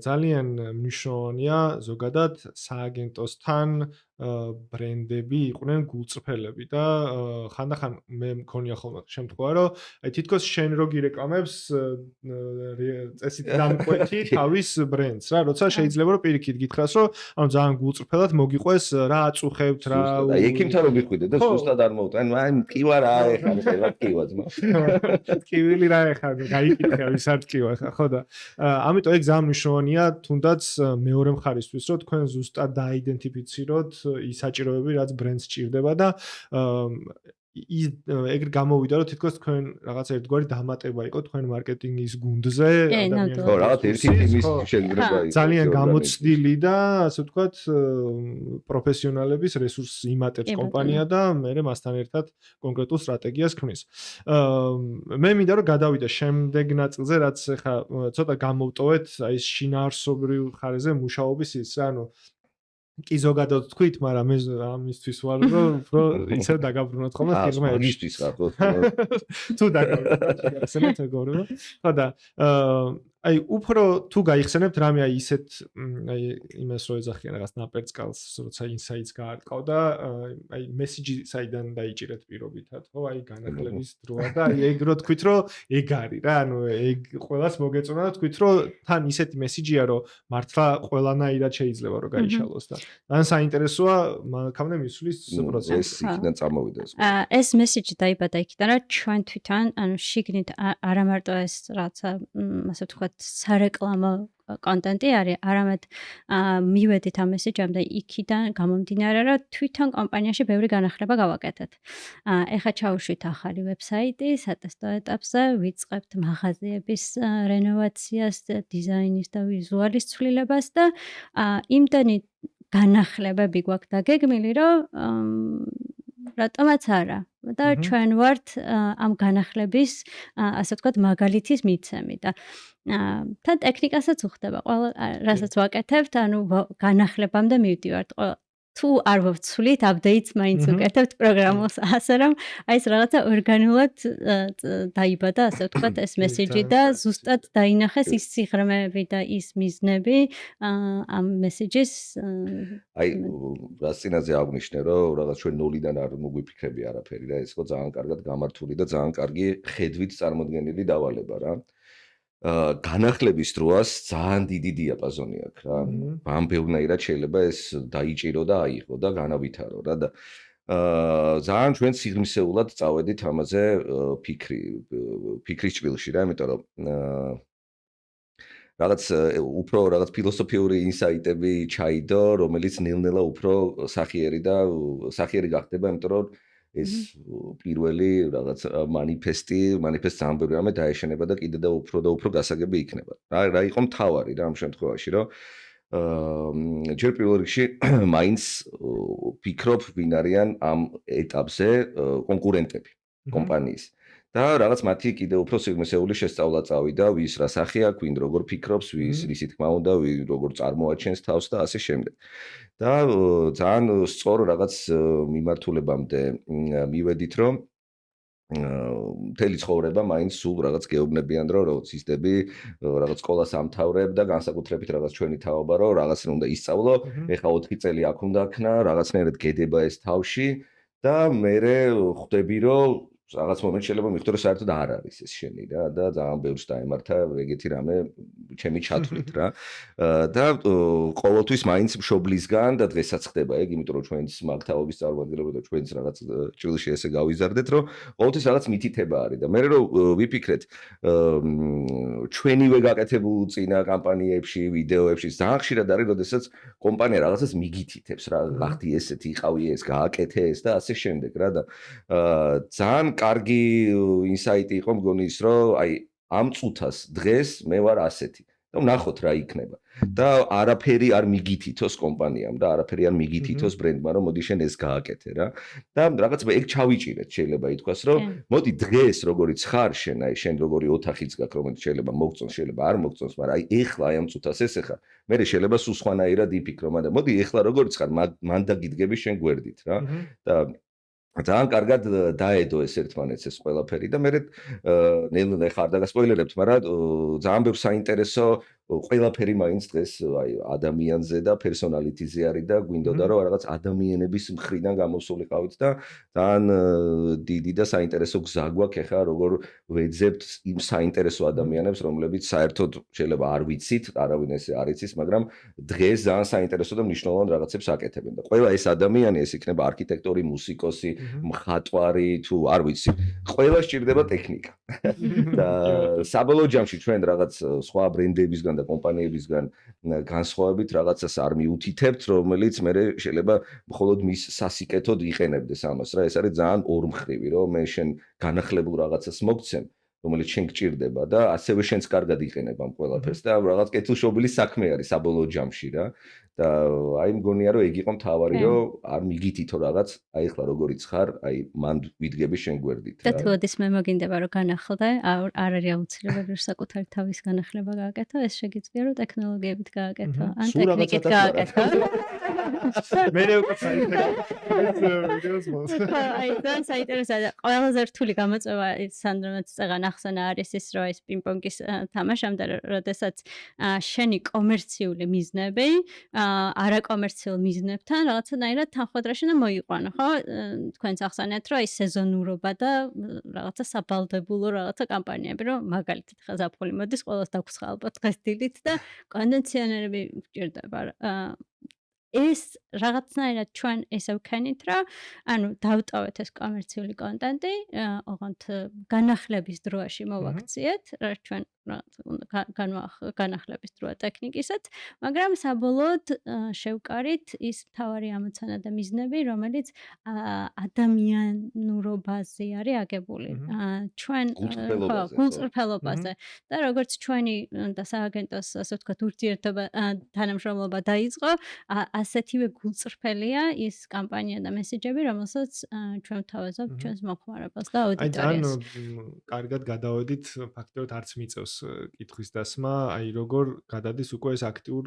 ძალიან მნიშვნელოვანია ზოგადად სააგენტოსთან ბრენდები იყვნენ გულწრფელები და ხანდახან მე მქონია ხოლმე შემთხვევა რომ აი თითქოს შენ რო გირეკლამებს წესით დამკვეთი თავის ბრენდს რა, როცა შეიძლება რომ პირიქით გითხრას რომ ანუ ძალიან გულწრფელად მოგიყვეს რა აწუხებთ რა აი ექიმთან რო გიხვიდე და ზუსტად არ მოვუტ აი მკივა რა ეხა მე მკივა ძმა კივილი რა ეხა გაიკითხე ვის არ მკივა ხო და ამიტომ ეგ ძალიან მნიშვნელოვანია თუნდაც მეორე მხარისთვის რომ თქვენ ზუსტად დააიდენტიფიციროთ ის საჭიროებები რაც ბრენდს ჭირდება და ეგრე გამოვიდა რომ თითქოს თქვენ რაღაც ერთგვარი დამატება იყო თქვენ მარკეტინგის გუნდზე ადამიანებს ხო რაღაც ერთი ტიმის შეგრება იყო ძალიან გამოცდილი და ასე ვთქვათ პროფესიონალების რესურსს იმატებს კომპანია და მე მასთან ერთად კონკრეტულ სტრატეგიას ქმნის. მე მინდა რომ გადავიდე შემდეგ ნაწილზე რაც ახლა ცოტა გამოვტოვეთ აი შინაარსობრივ ხარეზე მუშაობის ის ანუ კი ზოგადად თქვით, მაგრამ მე ამისთვის ვარ, რომ უფრო ისე დაგაბრუნოთ ხოლმე ფირმებში. მაგისთვის ხარ ხო? თუ დაგაბრუნოთ, ესენეთ მეგობრებო. ხო და აი უფრო თუ გაიხსენებთ რამე აი ისეთ აი იმას რო ეძახიან რაღაც ნაპერწკალს, როცა ინსაიტს გაარტყავ და აი მესიჯი საიდან დაიჭირეთ პირობითად, ხო? აი განახლების დროა და აი ეგ რო თქვით, რომ ეგ არის რა, ანუ ეგ ყველას მოგეწონა და თქვით, რომ თან ისეთი მესიჯია, რომ მართლა ყველანაირად შეიძლება რომ გაიშალოს და ძალიან საინტერესოა მანქანე მისვლის პროცესი. ეს იქიდან წამოვიდა ეს. ეს მესიჯი დაიბადა იქიდან, რომ ჩვენ თვითონ ანუ შიგნით არა მარტო ეს რაცა ასე ვთქვათ სარეკლამო კონტენტი არის, არამედ მივედით ამ მესიჯამდე იქიდან გამომდინარე, რომ თვითონ კომპანიაში ბევრი განახლება გავაკეთეთ. ეხლა ჩავუშვით ახალი ვებსაიტი, სატესტო ეტაპზე, ვიწყებთ მაღაზიების რენოვაციას, დიზაინის და ვიზუალის ცვლილებას და იმდენი განახლებები გვაქვს დაგეგმილი, რომ რატომაც არა და ჩვენ ვართ ამ განახლების ასე ვთქვათ მაგალითის მიცემი და თან ტექნიკასაც უხდება ყველა რასაც ვაკეთებთ ანუ განახლებამდე მივდივართ თუ არ ვცვლით updates მაინც ვუკეთებთ პროგრამას ასე რომ აი ეს რაღაცა ორგანულად დაიბადა ასე ვთქვათ ეს მესიჯი და ზუსტად დაინახეს ის სიღრმეები და ის მიზნები ამ მესიჯის აი რას წინაზე აღნიშნე რომ რაღაც ჩვენ ნულიდან არ მოგვიფიქრები არაფერი რა ეს ხო ძალიან კარგად გამართული და ძალიან კარგი ხედვით წარმოდგენილი დავალება რა განახლების დროას ძალიან დიდი დიაპაზონი აქვს რა. ამ ბევრნაირად შეიძლება ეს დაიჭირო და აიღო და განავითარო რა და ძალიან ჩვენ სიღრმისეულად წავედით ამაზე ფიქრის ჭრილში რა, იმიტომ რომ რაღაც უფრო რაღაც ფილოსოფიური ინსაიტები ჩაიდო, რომელიც ნელ-ნელა უფრო სახიერი გახდება, იმიტომ რომ ეს პირველი რაღაც მანიფესტი ძალიან ბევრი რამე დაეშენება და კიდე და უფრო გასაგები იქნება. რა იყო მთავარი რა ამ შემთხვევაში, რომ ჯერ პირველ რიგში მაინც ფიქრობ ვინ არიან ამ ეტაპზე კონკურენტები კომპანიის. და რაღაც მათი კიდე უფრო სიღრმისეული შესწავლა წავიდა, ვის რა სახე აქვს, ვინ როგორ ფიქრობს, ვისი თქმა უნდა, ვინ როგორ წარმოაჩენს თავს და ასე შემდეგ. და ძალიან სწორ რაღაც მიმართულებამდე მივედით, რომ მთელი ცხოვრება მაინც სულ რაღაც გეუბნებიან, რომ როგორც ისდები, რაღაც სკოლას ამთავრებ და განსაკუთრებით რაღაც ჩვენი თაობა, რომ რაღაც უნდა ისწავლო, ეხა 4 წელი აქ უნდა ქნა, რაღაცნაირად გედება ეს თავში და მე ხვდები, რომ რაღაც მომენტში შეიძლება მიხდო რომ საერთოდ არ არის ეს შენი რა და ძალიან ბევრს დაემართა ეგეთი რამე ჩემი ჩათვლით რა და ყოველთვის მაინც მშობლისგან და დღესაც ხდება ეგ იმიტომ რომ ჩვენც მაგთაობის წარმომადგენლები და ჩვენც რაღაც ჭრილში ესე გავიზარდეთ რომ ყოველთვის რაღაც მითითება არის და მე რომ ვიფიქრეთ ჩვენივე გაკეთებულ წინა კამპანიებში ვიდეოებში ძალიან ხშირად არის როდესაც კომპანია რაღაცას მიგითითებს რა გახდი ესეთი იყავი ეს გააკეთე ეს და ასე შემდეგ რა და ძალიან კარგი ინსაიტი იყო მგონი ის რომ აი ამ წუთას დღეს მე ვარ ასეთი და ვნახოთ რა იქნება და არაფერი არ მიგითითოს კომპანიამ და არაფერი არ მიგითითოს ბრენდმა რომ მოდი შენ ეს გააკეთე რა და რაღაც ეგ ჩავიჭირეთ შეიძლება ითქვას რომ მოდი დღეს როგორიც ხარ შენ აი შენ როგორი ოთახიც გაქვს რომელიც შეიძლება მოგწონს შეიძლება არ მოგწონს მაგრამ აი ეხლა აი ამ წუთას ესე ხარ მე შეიძლება სულ სხვანაირად იფიქრო მაგრამ მოდი ეხლა როგორიც ხარ მან დაგიდგები შენ გვერდით რა და ძალიან კარგად დაედო ეს ერთმანეთს ეს ყველაფერი და მე ნელ-ნელა ხარ დაგასპოილერებთ, მაგრამ ძალიან ბევრ საინტერესო ყველაფერი მაინც დღეს აი ადამიანზე და პერსონალიტიზე არის და გვინდოდა რომ რაღაც ადამიანების მხრიდან გამოსულიყავით და ძალიან დიდი და საინტერესო გზა გვაქვს ახლა როგორ ვეძებთ იმ საინტერესო ადამიანებს, რომლებიც საერთოდ შეიძლება არ ვიცით, არავინ ესე არ იცის, მაგრამ დღეს ძალიან საინტერესო და მნიშვნელოვან რაღაცებს აკეთებენ და ყველა ეს ადამიანი ეს იქნება არქიტექტორი, მუსიკოსი, მხატვარი თუ არ ვიცი, ყველა სჭირდება ტექნიკა. და საბოლოო ჯამში ჩვენ რაღაც სხვა ბრენდებისგან და კომპანიებისგან განსხვავებით რაღაცას არ მიუთითებთ, რომელიც მე შეიძლება მხოლოდ მის სასიკეთოდ იყენებდეს ამას რა. ეს არის ძალიან ორმხრივი, რომ მე შენ განახლებულ რაღაცას მოგცემ, რომელიც შენ გჭირდება და ასევე შენს კარგად იყენებ ამ ყველაფერს და რაღაც კეთილშობილი საქმე არის საბოლოო ჯამში რა. და აი მგონია რომ ეგ იყო მთავარი რომ არ მიგითითო რაღაც აი ახლა როგორიც ხარ აი მან ვიდგები შენ გვერდით და თუ ოდის მე მოგინდება რომ განახლდე არ არის აუცილებელი რომ საკუთარი თავის განახლება გააკეთო ეს შეგიძლია რომ ტექნოლოგიებით გააკეთო ან ტექნიკით გააკეთო მე უკვე აი ძალიან საინტერესოა ყველაზე რთული გამოწვევა სანდრომაც წეგან ახსენა არის ის რომ ეს პინგ-პონგის თამაშამდე როდესაც შენი კომერციული მიზნები არაკომერციულ მიზნებთან რაღაცნაირად თანხმდროში და მოიყვანო, ხო? თქვენც ახსენეთ, რომ აი სეზონურობა და რაღაცა საბალდებულო რაღაცა კამპანიები, რომ მაგალითად ხა ზაფხული მოდის, ყველას დაგვსხა ალბათ დღეს დილით და კონდიციონერები გჭირდება. ეს რაღაცნაირად ჩვენ ესე ვქენით, რომ ანუ დავტოვეთ ეს კომერციული კონტენტი, ოღონდ განახლების დროში მოვაქციეთ, რა ჩვენ განახლების დროა ტექნიკისაც, მაგრამ საბოლოოდ შევკარით ის მთავარი ამოცანა და მიზნები, რომელიც ადამიანურობაზე არის აგებული. ჩვენ გულწრფელობაზე და როგორც ჩვენი და სააგენტოს ასე ვთქვათ ურთიერთობა თანამშრომლობა დაიწყო, ასეთივე გულწრფელია ის კამპანია და მესიჯები, რომელსაც ჩვენ ვთავაზობთ ჩვენს მოხმარებელს და აუდიტორიას. კარგად გადავედით, ფაქტობრივად არც მიწევს კითხვის დასმა, აი როგორ გადადის უკვე ეს აქტიურ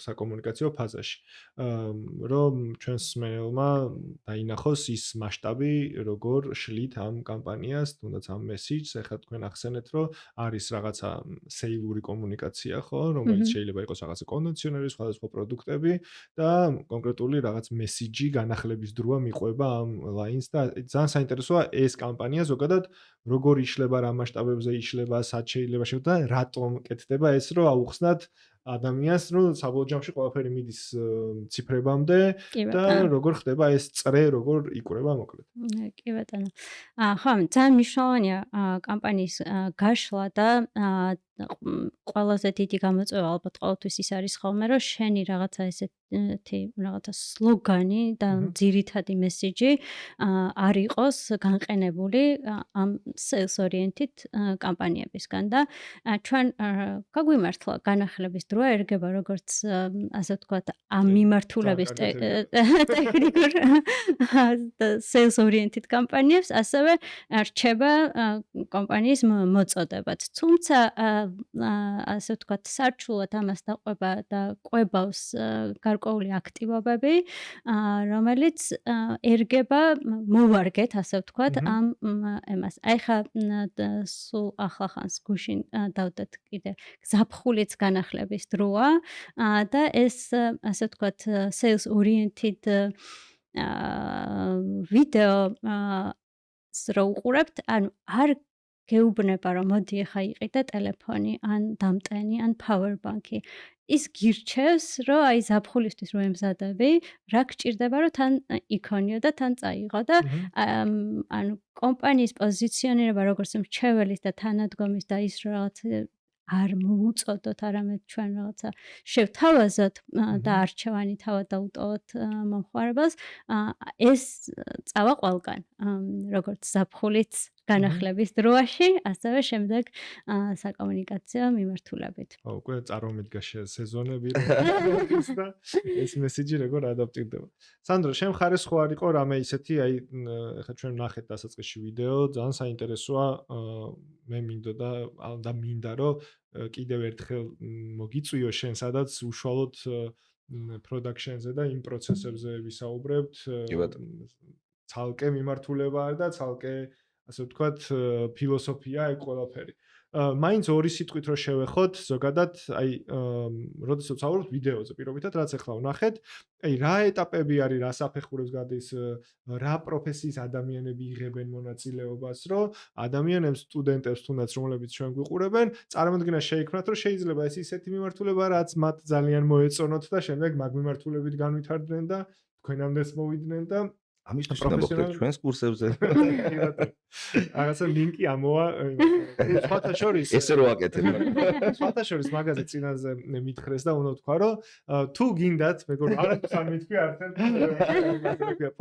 საკომუნიკაციო ფაზაში. რომ ჩვენს მსმენელმა დაინახოს ის მასშტაბი, როგორ შლით ამ კამპანიას, თუნდაც ამ მესიჯს, ეხლა თქვენ ახსენეთ, რომ არის რაღაცა სეილური კომუნიკაცია, ხო, რომელიც შეიძლება იყოს რაღაცა კონდიციონერი, სხვადასხვა პროდუქტები და კონკრეტული რაღაც მესიჯი განახლების დროა მიყვება ამ ლაინს და ძალიან საინტერესოა ეს კამპანია ზოგადად როგორ იშლება, რა მასშტაბებზე იშლება, სად შეიძლება შევდა და რატომ კეთდება ეს, რომ აუხსნათ ადამიანს, რომ საბოლოო ჯამში ყველაფერი მიდის ციფრებამდე და როგორ ხდება ეს წრე, როგორ იკვრება მოკლედ. კი ბატონო. ხო, ძალიან მნიშვნელოვანია კამპანიის გაშლა და ყველაზე დიდი გამოწვევა ალბათ ყოველთვის ის არის ხოლმე, რომ შენი რაღაცა ესეთი რაღაცა სლოგანი და ძირითადი მესიჯი არ იყოს განყენებული ამ sales oriented კამპანიებისგან და ჩვენ გაგვიმართლა განახლების დროა ერგება როგორც ასე ვთქვათ ამ მიმართულების ტექნიკურ sales oriented კამპანიებს, ასევე რჩება კომპანიის მოწოდებაც. თუმცა ასე ვთქვათ სარჩულად ამას დაყვება და ყვებავს გარკვეული აქტივობები, რომელიც ერგება მოვარგეთ, ასე ვთქვათ, ამ ემას. აი ხა სულ ახლახანს გუშინ დავდეთ კიდე ზაფხულიც განახლების დროა და ეს ასე ვთქვათ sales oriented ვიდეო რო უყურებთ, ანუ არ გეუბნება რომ მოდი ახლა იყიდე ტელეფონი, ან დამტენი, ან power bank-ი. ის გირჩევს, რომ აი ზაფხულისთვის რო ემზადები, რა გჭირდება, რომ თან იქონიო და თან წაიღო და ანუ კომპანიის პოზიციონირება როგორც მრჩეველის და თანადგომის და ის რაღაც არ მოუწოდოთ, არამედ ჩვენ რაღაცა შევთავაზოთ და არჩევანი თავად დაუტოვოთ მომხმარებელს, ეს წავა ყველგან, როგორც ზაფხულიც განახლების დროაში, ასევე შემდეგ საკომუნიკაციო მიმართულებით. უკვე წარმომიდგა სეზონები და ეს მესიჯი როგორ ადაპტირდება. სანდრო, შენ მხარეს ხო არ იყო რამე ისეთი, აი ეხლა ჩვენ ნახეთ დასაწყისში ვიდეო, ძალიან საინტერესოა, მე მინდა რომ კიდევ ერთხელ მოგიწვიო შენ, სადაც უშუალოდ production-ზე და იმ პროცესებზე ვისაუბრებთ. ცალკე მიმართულება არ და ცალკე ასე ვთქვათ, ფილოსოფია ეგ ყველაფერი. მაინც ორი სიტყვით რო შევეხოთ, ზოგადად, აი, როდესაც ვსაუბრობთ ვიდეოზე, პირობითად, რაც ახლა ვნახეთ, აი, რა ეტაპები არის, რა საფეხურებს გადის, რა პროფესიის ადამიანები იღებენ მონაწილეობას, რომ ადამიანებს, სტუდენტებს, თუნდაც რომლებიც ჩვენ გვიყურებენ, წარმოდგენა შეიქმნათ, რომ შეიძლება ეს ისეთი მიმართულება, რაც მათ ძალიან მოეწონოთ და შემდეგ მაგ მიმართულებით განვითარდნენ და თქვენამდეც მოვიდნენ და ამისთვის ნაბოქრეთ ჩვენს კურსებზე. რაღაცა ლინკი ამოვა. სხვათა შორის ესე რო აკეთებ. სხვათა შორის მაგაზე წინაზე მითხრეს და უნდა ვთქვა, რომ თუ გინდათ, მეგობრებო, არასდროს არ მითქვი არცენ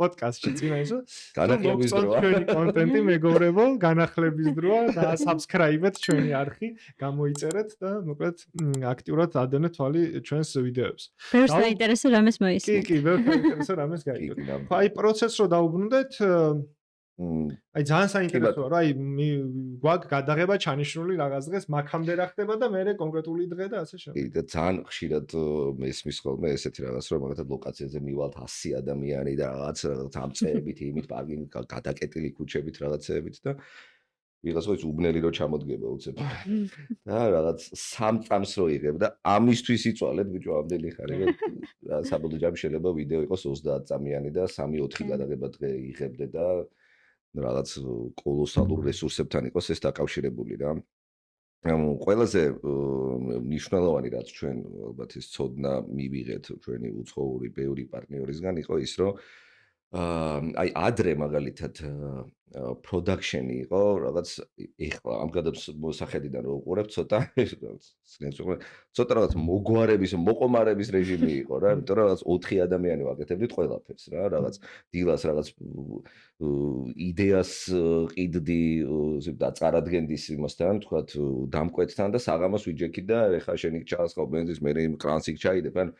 პოდკასტში წინა ისო. განახლების დროა. ჩვენი კონტენტი მეგობრებო, განახლების დროა და subscribe-ეთ ჩვენი არხი, გამოიწერეთ და მოკლედ აქტიურად ადენეთ თვალი ჩვენს ვიდეოებს. ბევრს დაინტერესებს რამეს მოისმენთ. კი, ბევრს დაინტერესებს რამეს გაიგოთ. აი პროცესს რო დავუბრუნდეთ, აი ძალიან საინტერესოა, რომ აი გვაქვს გადაღება ჩანიშნული რაღაც დღეს, მაგამდე რა ხდება და მე კონკრეტული დღე და ასე შემდეგ. კი, და ძალიან ხშირად მესმის ხოლმე ესეთი რაღაც, რომ მაგათად ლოკაციაზე მივალთ 100 ადამიანი და რაღაც ამწეებით, იმით პარკინგ გადაკეტილი ქუჩებით რაღაცეებით და ვიღაცა ის უბნელი რო ჩამოდგება უცებ. და რაღაც 3 წამს რო იღებ და ამისთვის იწვალეთ ბიჭო ამდენი ხარი, რომ საბოლოო ჯამში შეიძლება ვიდეო იყოს 30 წამიანი და 3-4 გადაღება დღე იღებდე და რაღაც კოლოსალურ რესურსებთან იყოს ეს დაკავშირებული რა. ყველაზე მნიშვნელოვანი რაც ჩვენ ალბათ ის ცოდნა მივიღეთ ჩვენი უცხოური ბევრი პარტნიორისგან იყო ის რომ აი ადრე მაგალითად production-ი იყო რაღაც ეხლა ამ გადამოსახედიდან რო უყურებ ცოტა ცოტა რაღაც მოგვარების მოყომარების რეჟიმი იყო რა იმიტომ რომ რაღაც 4 ადამიანი ვაკეთებდით ყველაფერს რა რაღაც დილას რაღაც იდეას ყიდდი წარადგენდის იმასთან თქვათ დამკვეთთან და საღამოს ვიჯექი და ეხლა შენი ჩაასხავ ბენზინს მე კრანსი ჩაიდებ ან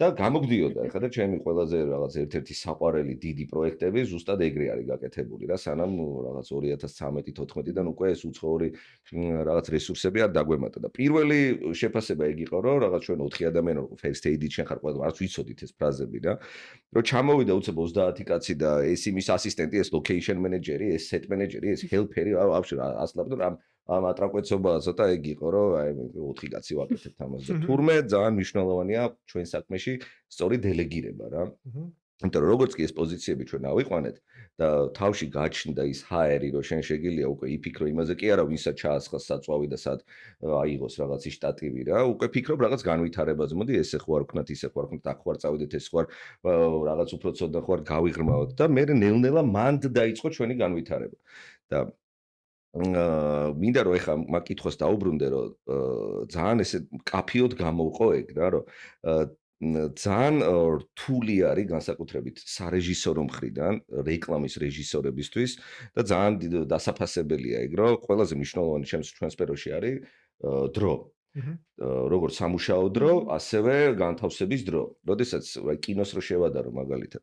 და გამოგდიოდა ეხლა და ჩემი ყველაზე რაღაც ერთ-ერთი საყვარელი დიდი პროექტები ზუსტად ეგრე არის გაკეთებული რა სანამ რაღაც 2013-14-დან უკვე ეს უცხოური რაღაც რესურსები არ დაგვემატა და პირველი შეფასება ეგ იყო რომ რაღაც ჩვენ 4 ადამიანი first aid-ით შენ ხარ ყველა არც ვიცოდით ეს ფრაზები რა რომ ჩამოვიდა უცებ 30 კაცი და ეს იმის ასისტენტი ეს location manager-ი ეს set manager-ი ეს helper-ი ვაფშე ასლაბდო ამ ატრაკუეცობა ცოტა ეგ იყო რომ აი 4 კაცი ვაკეთებთ ამას და თურმე ძალიან მნიშვნელოვანია ჩვენ საქმეში სწორი დელეგირება რა იმიტომ რომ როგორც კი ეს პოზიციები ჩვენ ავიყვანეთ და თავში გაჩნდა ის HR-ი რომ შენ შეგიძლია უკვე იფიქრო იმაზე კი არა ვინსაც ჩაასხას საწვავი და სად აიღოს რაღაცი შტატივი რა უკვე ფიქრობ რაღაც განვითარებაზე მოდი ესე ხო არ ვქნათ ისე ხო არ ვქნათ აქ ხო არ წავიდეთ ეს ხო არ რაღაც უფრო ცოტა ხო არ გავიღრმავოთ და მე ნელ-ნელა მანდ დაიწყო ჩვენი განვითარება და მინდა რომ ეხა მაგ კითხვას დაუბრუნდე რომ ძალიან ესე კაფიოდ გამოვყო ეგ რა რომ ძალიან რთული არის განსაკუთრებით სარეჟისორო მხრიდან რეკლამის რეჟისორებისთვის და ძალიან დასაფასებელია ეგ რომ ყველაზე მნიშვნელოვანი ჩვენ სფეროში არის დრო როგორც სამუშაო დრო, ასევე განთავსების დრო. როდესაც კინოს რო შევადარო მაგალითად.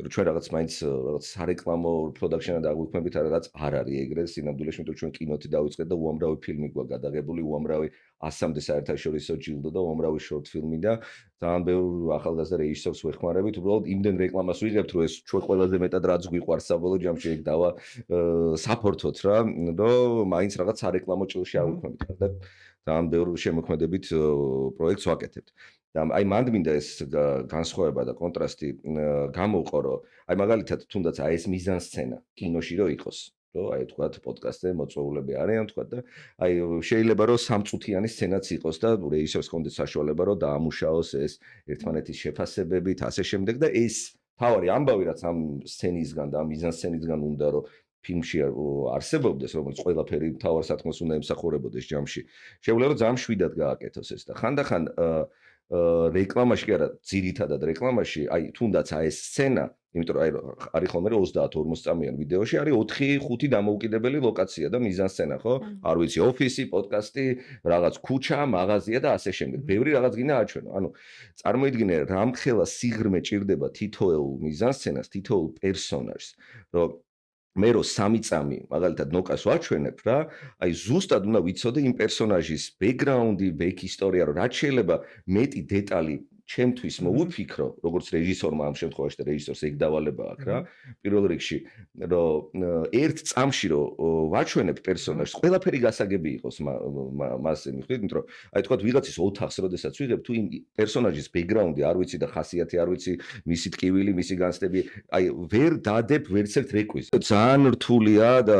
რომ ჩვენ რაღაც მაინც რაღაც სარეკლამო პროდაქშენად დაგვიქმნებით, რაღაც არ არის ეგრე სინამდვილეში, იმიტომ ჩვენ კინოთი დავიწყეთ და უამრავი ფილმი გვაქვს გადაღებული, უამრავი 100-მდე საერთაშორისო ჯილდო და უამრავი შორტ ფილმი და ძალიან ბევრ ახალგაზრდა რეჟისორს ვეხმარებით, უბრალოდ იმდენ რეკლამას ვიღებთ, რომ ეს ჩვენ ყველაზე მეტად რაც გვიყვარს საბოლოო ჯამში ეგ დავა საფორთოთ რა, რომ მაინც რაღაც სარეკლამო ჭილში ავიქმნებით და ძალიან ბევრ შემოქმედებით პროექტს ვაკეთებთ. და აი მანდ მინდა ეს განსხვავება და კონტრასტი გამოვყო, რომ აი მაგალითად თუნდაც აი ეს მიზანსცენა კინოში რო იყოს, რომ აი თქვათ პოდკასტზე მოწვეულები არიან თქვათ და აი შეიძლება რომ 3 წუთიანი სცენაც იყოს და რეჟისორს კონდეს საშუალება რომ დაამუშაოს ეს ერთმანეთის შეფასებებით, ასე შემდეგ და ეს თავარი ამბავი რაც ამ სცენისგან და ამ მიზანსცენისგან უნდა რომ ფილმში არსებობდეს, რომელიც ყველაფერი მთავარ სათქმელს უნდა ემსახურებოდეს ჯამში. შეგვიძლია რომ ძალიან შვიდად გააკეთოს ეს და ხანდახან რეკლამაში კი არა, ძირითადად რეკლამაში, აი თუნდაც აი ეს სცენა, იმიტომ რომ აი არის ხოლმე 30-40 წამიან ვიდეოში არის 4-5 დამოუკიდებელი ლოკაცია და მიზანსცენა, ხო? არ ვიცი, ოფისი, პოდკასტი, რაღაც ქუჩა, მაღაზია და ასე შემდეგ. ბევრი რაღაც გინდა აჩვენო. ანუ წარმოიდგინე, რამხელა სიღრმე ჭირდება თითოეულ მიზანსცენას, თითოეულ პერსონაჟს, რომ მე რო 3 წამი მაგალითად ნოკას ვაჩვენებ რა, აი ზუსტად უნდა ვიცოდე იმ პერსონაჟის ბექგრაუნდი, ბექ-ისტორია, რომ რაც შეიძლება მეტი დეტალი ჩემთვის მოვიფიქრო, როგორც რეჟისორმა ამ შემთხვევაში და რეჟისორს ეგ დავალება აქვს რა, პირველ რიგში, რომ ერთ წამში რო ვაჩვენებ პერსონაჟს, ყველაფერი გასაგები იყოს მასზე მიხვდით, იმიტომ რომ აი თქვათ ვიღაცის ოთახს როდესაც ვიღებ, თუ იმ პერსონაჟის ბექგრაუნდი არ ვიცი და ხასიათი არ ვიცი, მისი ტკივილი, მისი განცდები, აი ვერ დადებ ვერც ერთ რეკვიზიტს. ძალიან რთულია და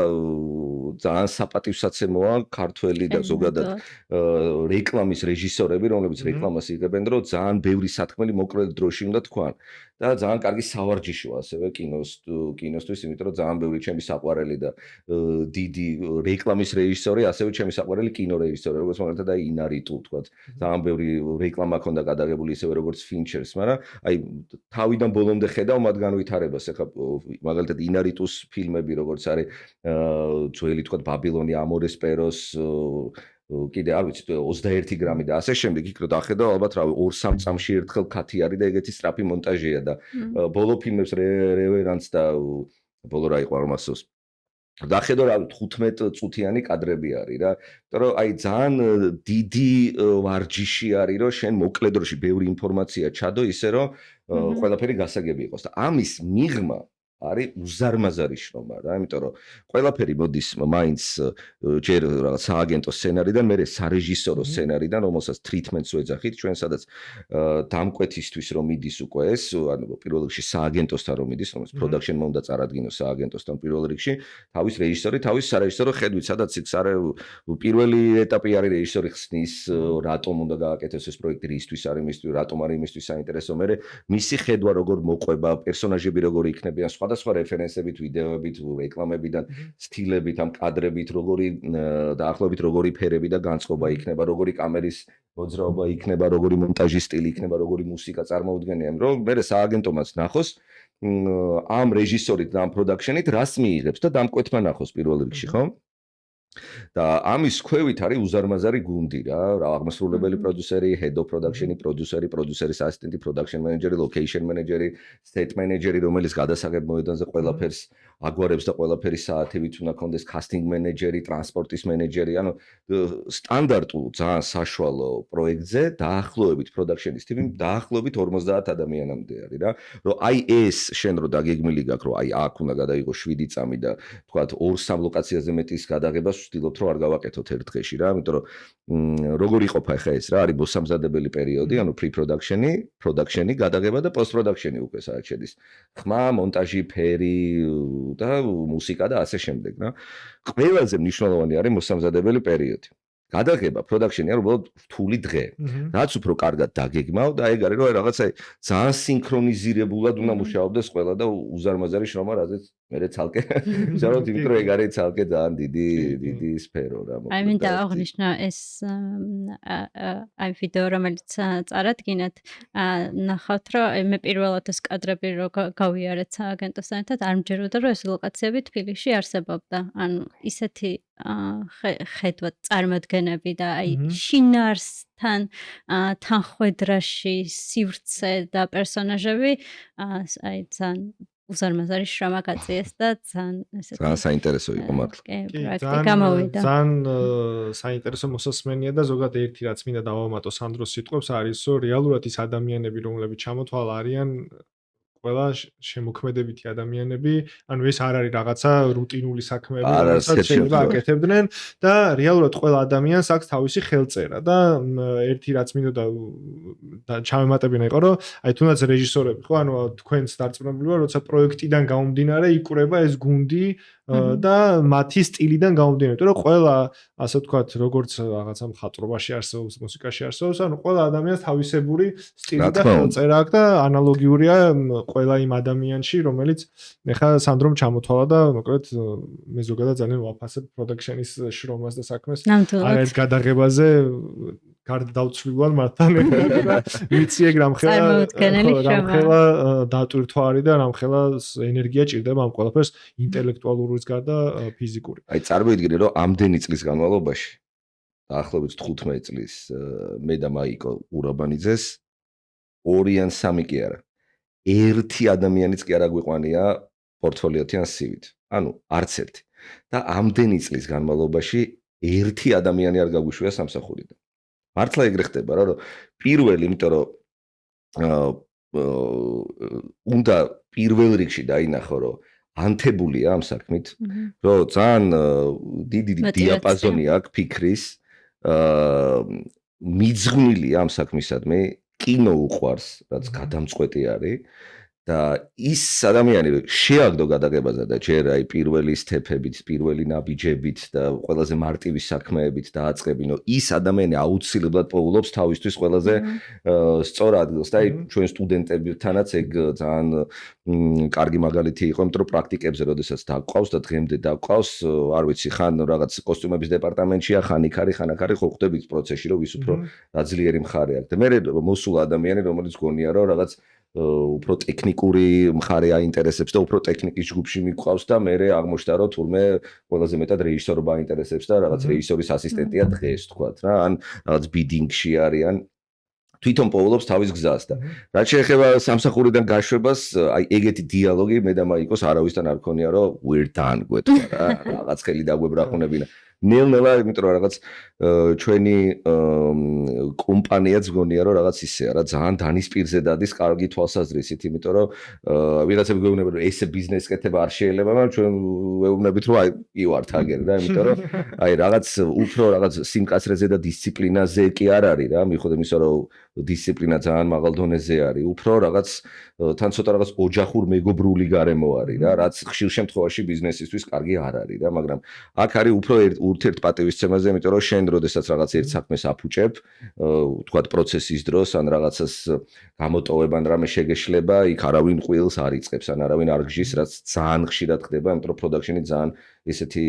ძალიან საპატივსაცემოა ქართველი და ზოგადად რეკლამის რეჟისორები, რომლებიც რეკლამას იღებენ, რომ ძალიან ბევრი სათქმელი მოკლედ დროში უნდა თქვან და ძალიან კარგი სავარჯიშოა ასევე კინოსთვის, იმიტომ რომ ძალიან ბევრი ჩემი საყვარელი და დიდი რეკლამის რეჟისორი, ასევე ჩემი საყვარელი კინორეჟისორი, როგორც მაგალითად აი ინარიტუ თქვათ, ძალიან ბევრი რეკლამა ქონდა გადაღებული ისევე როგორც ფინჩერს, მაგრამ აი თავიდან ბოლომდე ხედავ მათ განვითარებას, ეხლა მაგალითად ინარიტუს ფილმები როგორც არის ძველი თქვათ ბაბილონი, ამორეს პეროს კიდე არ ვიცი 21 გრამი და ასე შემდეგ იქ რო დახედავ ალბათ რავი 2-3 წამში ერთხელ ქათი არის და ეგეთი სწრაფი მონტაჟია და ბოლო ფილმებს რევერანს და ბოლო რა იყო ამასოს დახედავ რავი 15 წუთიანი კადრები არის რა იმიტომ რომ აი ძალიან დიდი ვარჯიში არის რომ შენ მოკლედ დროში ბევრი ინფორმაცია ჩადო ისე რომ ყველაფერი გასაგები იყოს და ამის მიღმა არის უზარმაზარი შრომა რა, იმიტომ რომ ყველაფერი მოდის მაინც ჯერ რაღაც სააგენტო სცენარიდან, მერე სარეჟისორო სცენარიდან, რომელსაც ტრიტმენტს ვეძახით, ჩვენ სადაც დამკვეთისთვის რომ მიდის უკვე ეს, ანუ პირველ რიგში სააგენტოსთან რომ მიდის, რომელიც პროდაქშენმა უნდა წარადგინოს სააგენტოსთან პირველ რიგში, თავის რეჟისორი, თავის სარეჟისორო ხედვით, სადაც იქ პირველი ეტაპი არის რეჟისორი ხსნის, რატომ უნდა გააკეთოს ეს პროექტი, რისთვის არის მისთვის, რატომ არის მისთვის საინტერესო, მერე მისი ხედვა როგორ მოყვება, პერსონაჟები როგორ იქნებიან, სხვა სხვადასხვა რეფერენსებით, ვიდეოებით, რეკლამებიდან, სტილებით, ამ კადრებით, როგორი დაახლოებით როგორი ფერები და განწყობა იქნება, როგორი კამერის მოძრაობა იქნება, როგორი მონტაჟის სტილი იქნება, როგორი მუსიკა წარმოუდგენია, რომ მე სააგენტომაც ნახოს ამ რეჟისორით და ამ პროდაქშენით რას მიიღებს და დამკვეთმა ნახოს პირველ რიგში, ხო? და ამის ქვევით არის უზარმაზარი გუნდი რა, აღმასრულებელი პროდიუსერი, head of production-ი, პროდიუსერის ასისტენტი, production manager-ი, location manager-ი, set manager-ი, რომელიც გადასაღებ მოედანზე ყველაფერს აგვარებს და ყველაფერი საათებით უნდა კონდეს, casting manager-ი, ტრანსპორტის მენეჯერი, ანუ სტანდარტულ ძალიან საშუალო პროექტზე დაახლოებით production-ის თიმი დაახლოებით 50 ადამიანამდე არის რა, რომ აი ეს შენ რო დაგეგმილი გაქვს, რომ აი აქ უნდა გადაიღო 7 წამი და თქვათ 2-3 ლოკაციაზე მეტის გადაღებას ვცდილობთ რომ არ გავაკეთოთ ერთ დღეში რა, იმიტომ რომ როგორ იყოფა ხა ეს რა, არის მოსამზადებელი პერიოდი, ანუ pre-production-ი, production-ი, გადაღება და post-production-ი უკვე საერთოდ შედის. ხმა, მონტაჟი, ფერი და მუსიკა და ასე შემდეგ რა. ყველაზე მნიშვნელოვანი არის მოსამზადებელი პერიოდი. გადაღება, production-ი არის უბრალოდ რთული დღე. რაც უფრო კარგად დაგეგმავ და ეგ არის რომ რაღაცა ძალიან სინქრონიზირებულად უნდა მუშაობდეს ყველა და უზარმაზარი შრომა, რაზეც მე ცალკე ვზაროთ, იმიტომ რომ ეგ არის ცალკე ძალიან დიდი სფერო რა. აი მინდა აღნიშნო ეს აი ვიდეო რომელიც წარადგინეთ, ნახავთ რომ მე პირველად ეს კადრები რო გავიარეთ სააგენტოსთან ერთად, არ მჯეროდა რომ ეს ლოკაციები თბილისში არსებობდა. ანუ ისეთი ხედვა წარმოდგენები და აი შინაარსთან თანხვედრაში სივრცე და პერსონაჟები აი ძალიან უზარმაზარი შრომა გაწიეს და ძალიან ესეთი ძალიან საინტერესო იყო მართლა. კი, პროექტი გამოვიდა. ძალიან საინტერესო მოსასმენია და ზოგადად ერთი რაც მინდა დავამატო სანდროს სიტყვებს არის რომ რეალურად ის ადამიანები რომლებიც ჩამოთვალ არიან ყველა შემოქმედებითი ადამიანები, ანუ ეს არ არის რაღაცა რუტინული საქმეები, რომელსაც შეიძლება აკეთებდნენ და რეალურად ყველა ადამიანს აქვს თავისი ხელწერა და ერთი რაც მინდოდა ჩამემატებინა იყო, რომ აი თუნდაც რეჟისორები ხო, ანუ თქვენს დარწმუნებული ვარ, როცა პროექტიდან გამომდინარე იკვრება ეს გუნდი და მათი სტილიდან გამომდინარე, რომ ყველა ასე ვთქვათ, როგორც რაღაცა მხატვრობაში არსებობს, მუსიკაში არსებობს, ანუ ყველა ადამიანს თავისებური სტილი და ხელწერა აქვს და ანალოგიურია ყველა იმ ადამიანში, რომელიც ეხლა სანდრომ ჩამოთვალა და მოკლედ მე ზოგადად ძალიან ვაფასებ production-ის შრომას და საქმეს. არა ეს გადაღებაზე გარდა დავცვლილვარ მართან ვიცი ეგ რამხელა დატვირთვა არის და რამხელა ენერგია ჭირდება ამ ყველაფერს ინტელექტუალურის გარდა ფიზიკური. აი წარმოიდგინე რომ ამდენი წლის განმავლობაში დაახლოებით 15 წლის მე და მაიკო ურაბანიძეს 2 ან 3 კი არა ერთი ადამიანიც კი არ აგვიყვანია პორტფოლიოთიან CV-თ. ანუ არც ერთი. და ამდენი წლის განმავლობაში ერთი ადამიანი არ გაგვიშვია სამსახურიდან. მართლა ეგრე ხდება რა, რომ პირველი, იმიტომ რომ უნდა პირველ რიგში დაინახო, რომ ანთებულია ამ საქმით, რომ ძალიან დიდი დიაპაზონი აქვს ფიქრის, მიძღვნილია ამ საქმისადმი, კინო უყვარს, რაც გადამწყვეტი არის და ის ადამიანი შეაგდო გადაღებაზე და ჯერ აი პირველი სტეპებით, პირველი ნაბიჯებით და ყველაზე მარტივი საქმეებით დააწყებინო, ის ადამიანი აუცილებლად პოულობს თავისთვის ყველაზე სწორ ადგილს და აი ჩვენ სტუდენტებთანაც ეგ ძალიან კარგი მაგალითი იყო, იმიტომ რომ პრაქტიკებზე როდესაც დაგყავს და დღემდე დაგყავს, არ ვიცი, ხან რაღაც კოსტიუმების დეპარტამენტშია, ხან იქ არის, ხან აქ არის, ხო ხვდებით პროცესში, რომ ვის უფრო დაძლიერი მხარე აქვს. და მე მოსულა ადამიანი, რომელიც გონია, რომ რაღაც უფრო ტექნიკური მხარე აინტერესებს და უფრო ტექნიკის ჯგუფში მიყვავს და მე აღმოჩნდა რომ თურმე ყველაზე მეტად რეჟისორობა აინტერესებს და რაღაც რეჟისორის ასისტენტია დღეს თქვათ რა, ან რაღაც ბიდინგში არიან თვითონ პოულობს თავის გზას და რაც შეეხება სამსახურიდან გაშვებას, აი ეგეთი დიალოგი მე და მაიკოს არავისთან არ ქონია რომ we're done გვეთქვა რა, რაღაც ხელი დაგვებრაყუნებინა. ნელ-ნელა, იმიტომ რომ რაღაც ჩვენი კომპანიაც გონია რომ რაღაც ისეა რა, ძალიან დანისპირზე დადის კარგი თვალსაზრისით, იმიტომ რომ ვიღაცები გვეუბნება რომ ეს ბიზნესი კეთება არ შეიძლება, მაგრამ ჩვენ ვეუბნებით რომ აი ვართ აგერ რა, იმიტომ რომ აი რაღაც უფრო რაღაც სიმკაცრეზე და დისციპლინაზე კი არ არის რა, მიუხედავად იმისა რომ დისციპლინა ძალიან მაღალ დონეზე არის, უფრო რაღაც თან ცოტა რაღაც ოჯახურ მეგობრული გარემო არის რა, რაც ხშირ შემთხვევაში ბიზნესისთვის კარგი არ არის რა, მაგრამ აქ არის უფრო ურთიერთპატივისცემაზე, იმიტომ რომ შენ როდესაც რაღაც ერთ საქმეს აფუჭებ, ვთქვათ პროცესის დროს ან რაღაცას გამოტოვებან რამე შეგეშლება, იქ არავინ ყვილს არ იწყებს, ან არავინ არ გжის, რაც ძალიან ხშირად ხდება, იმიტომ რომ პროდაქშენი ძალიან ესეთი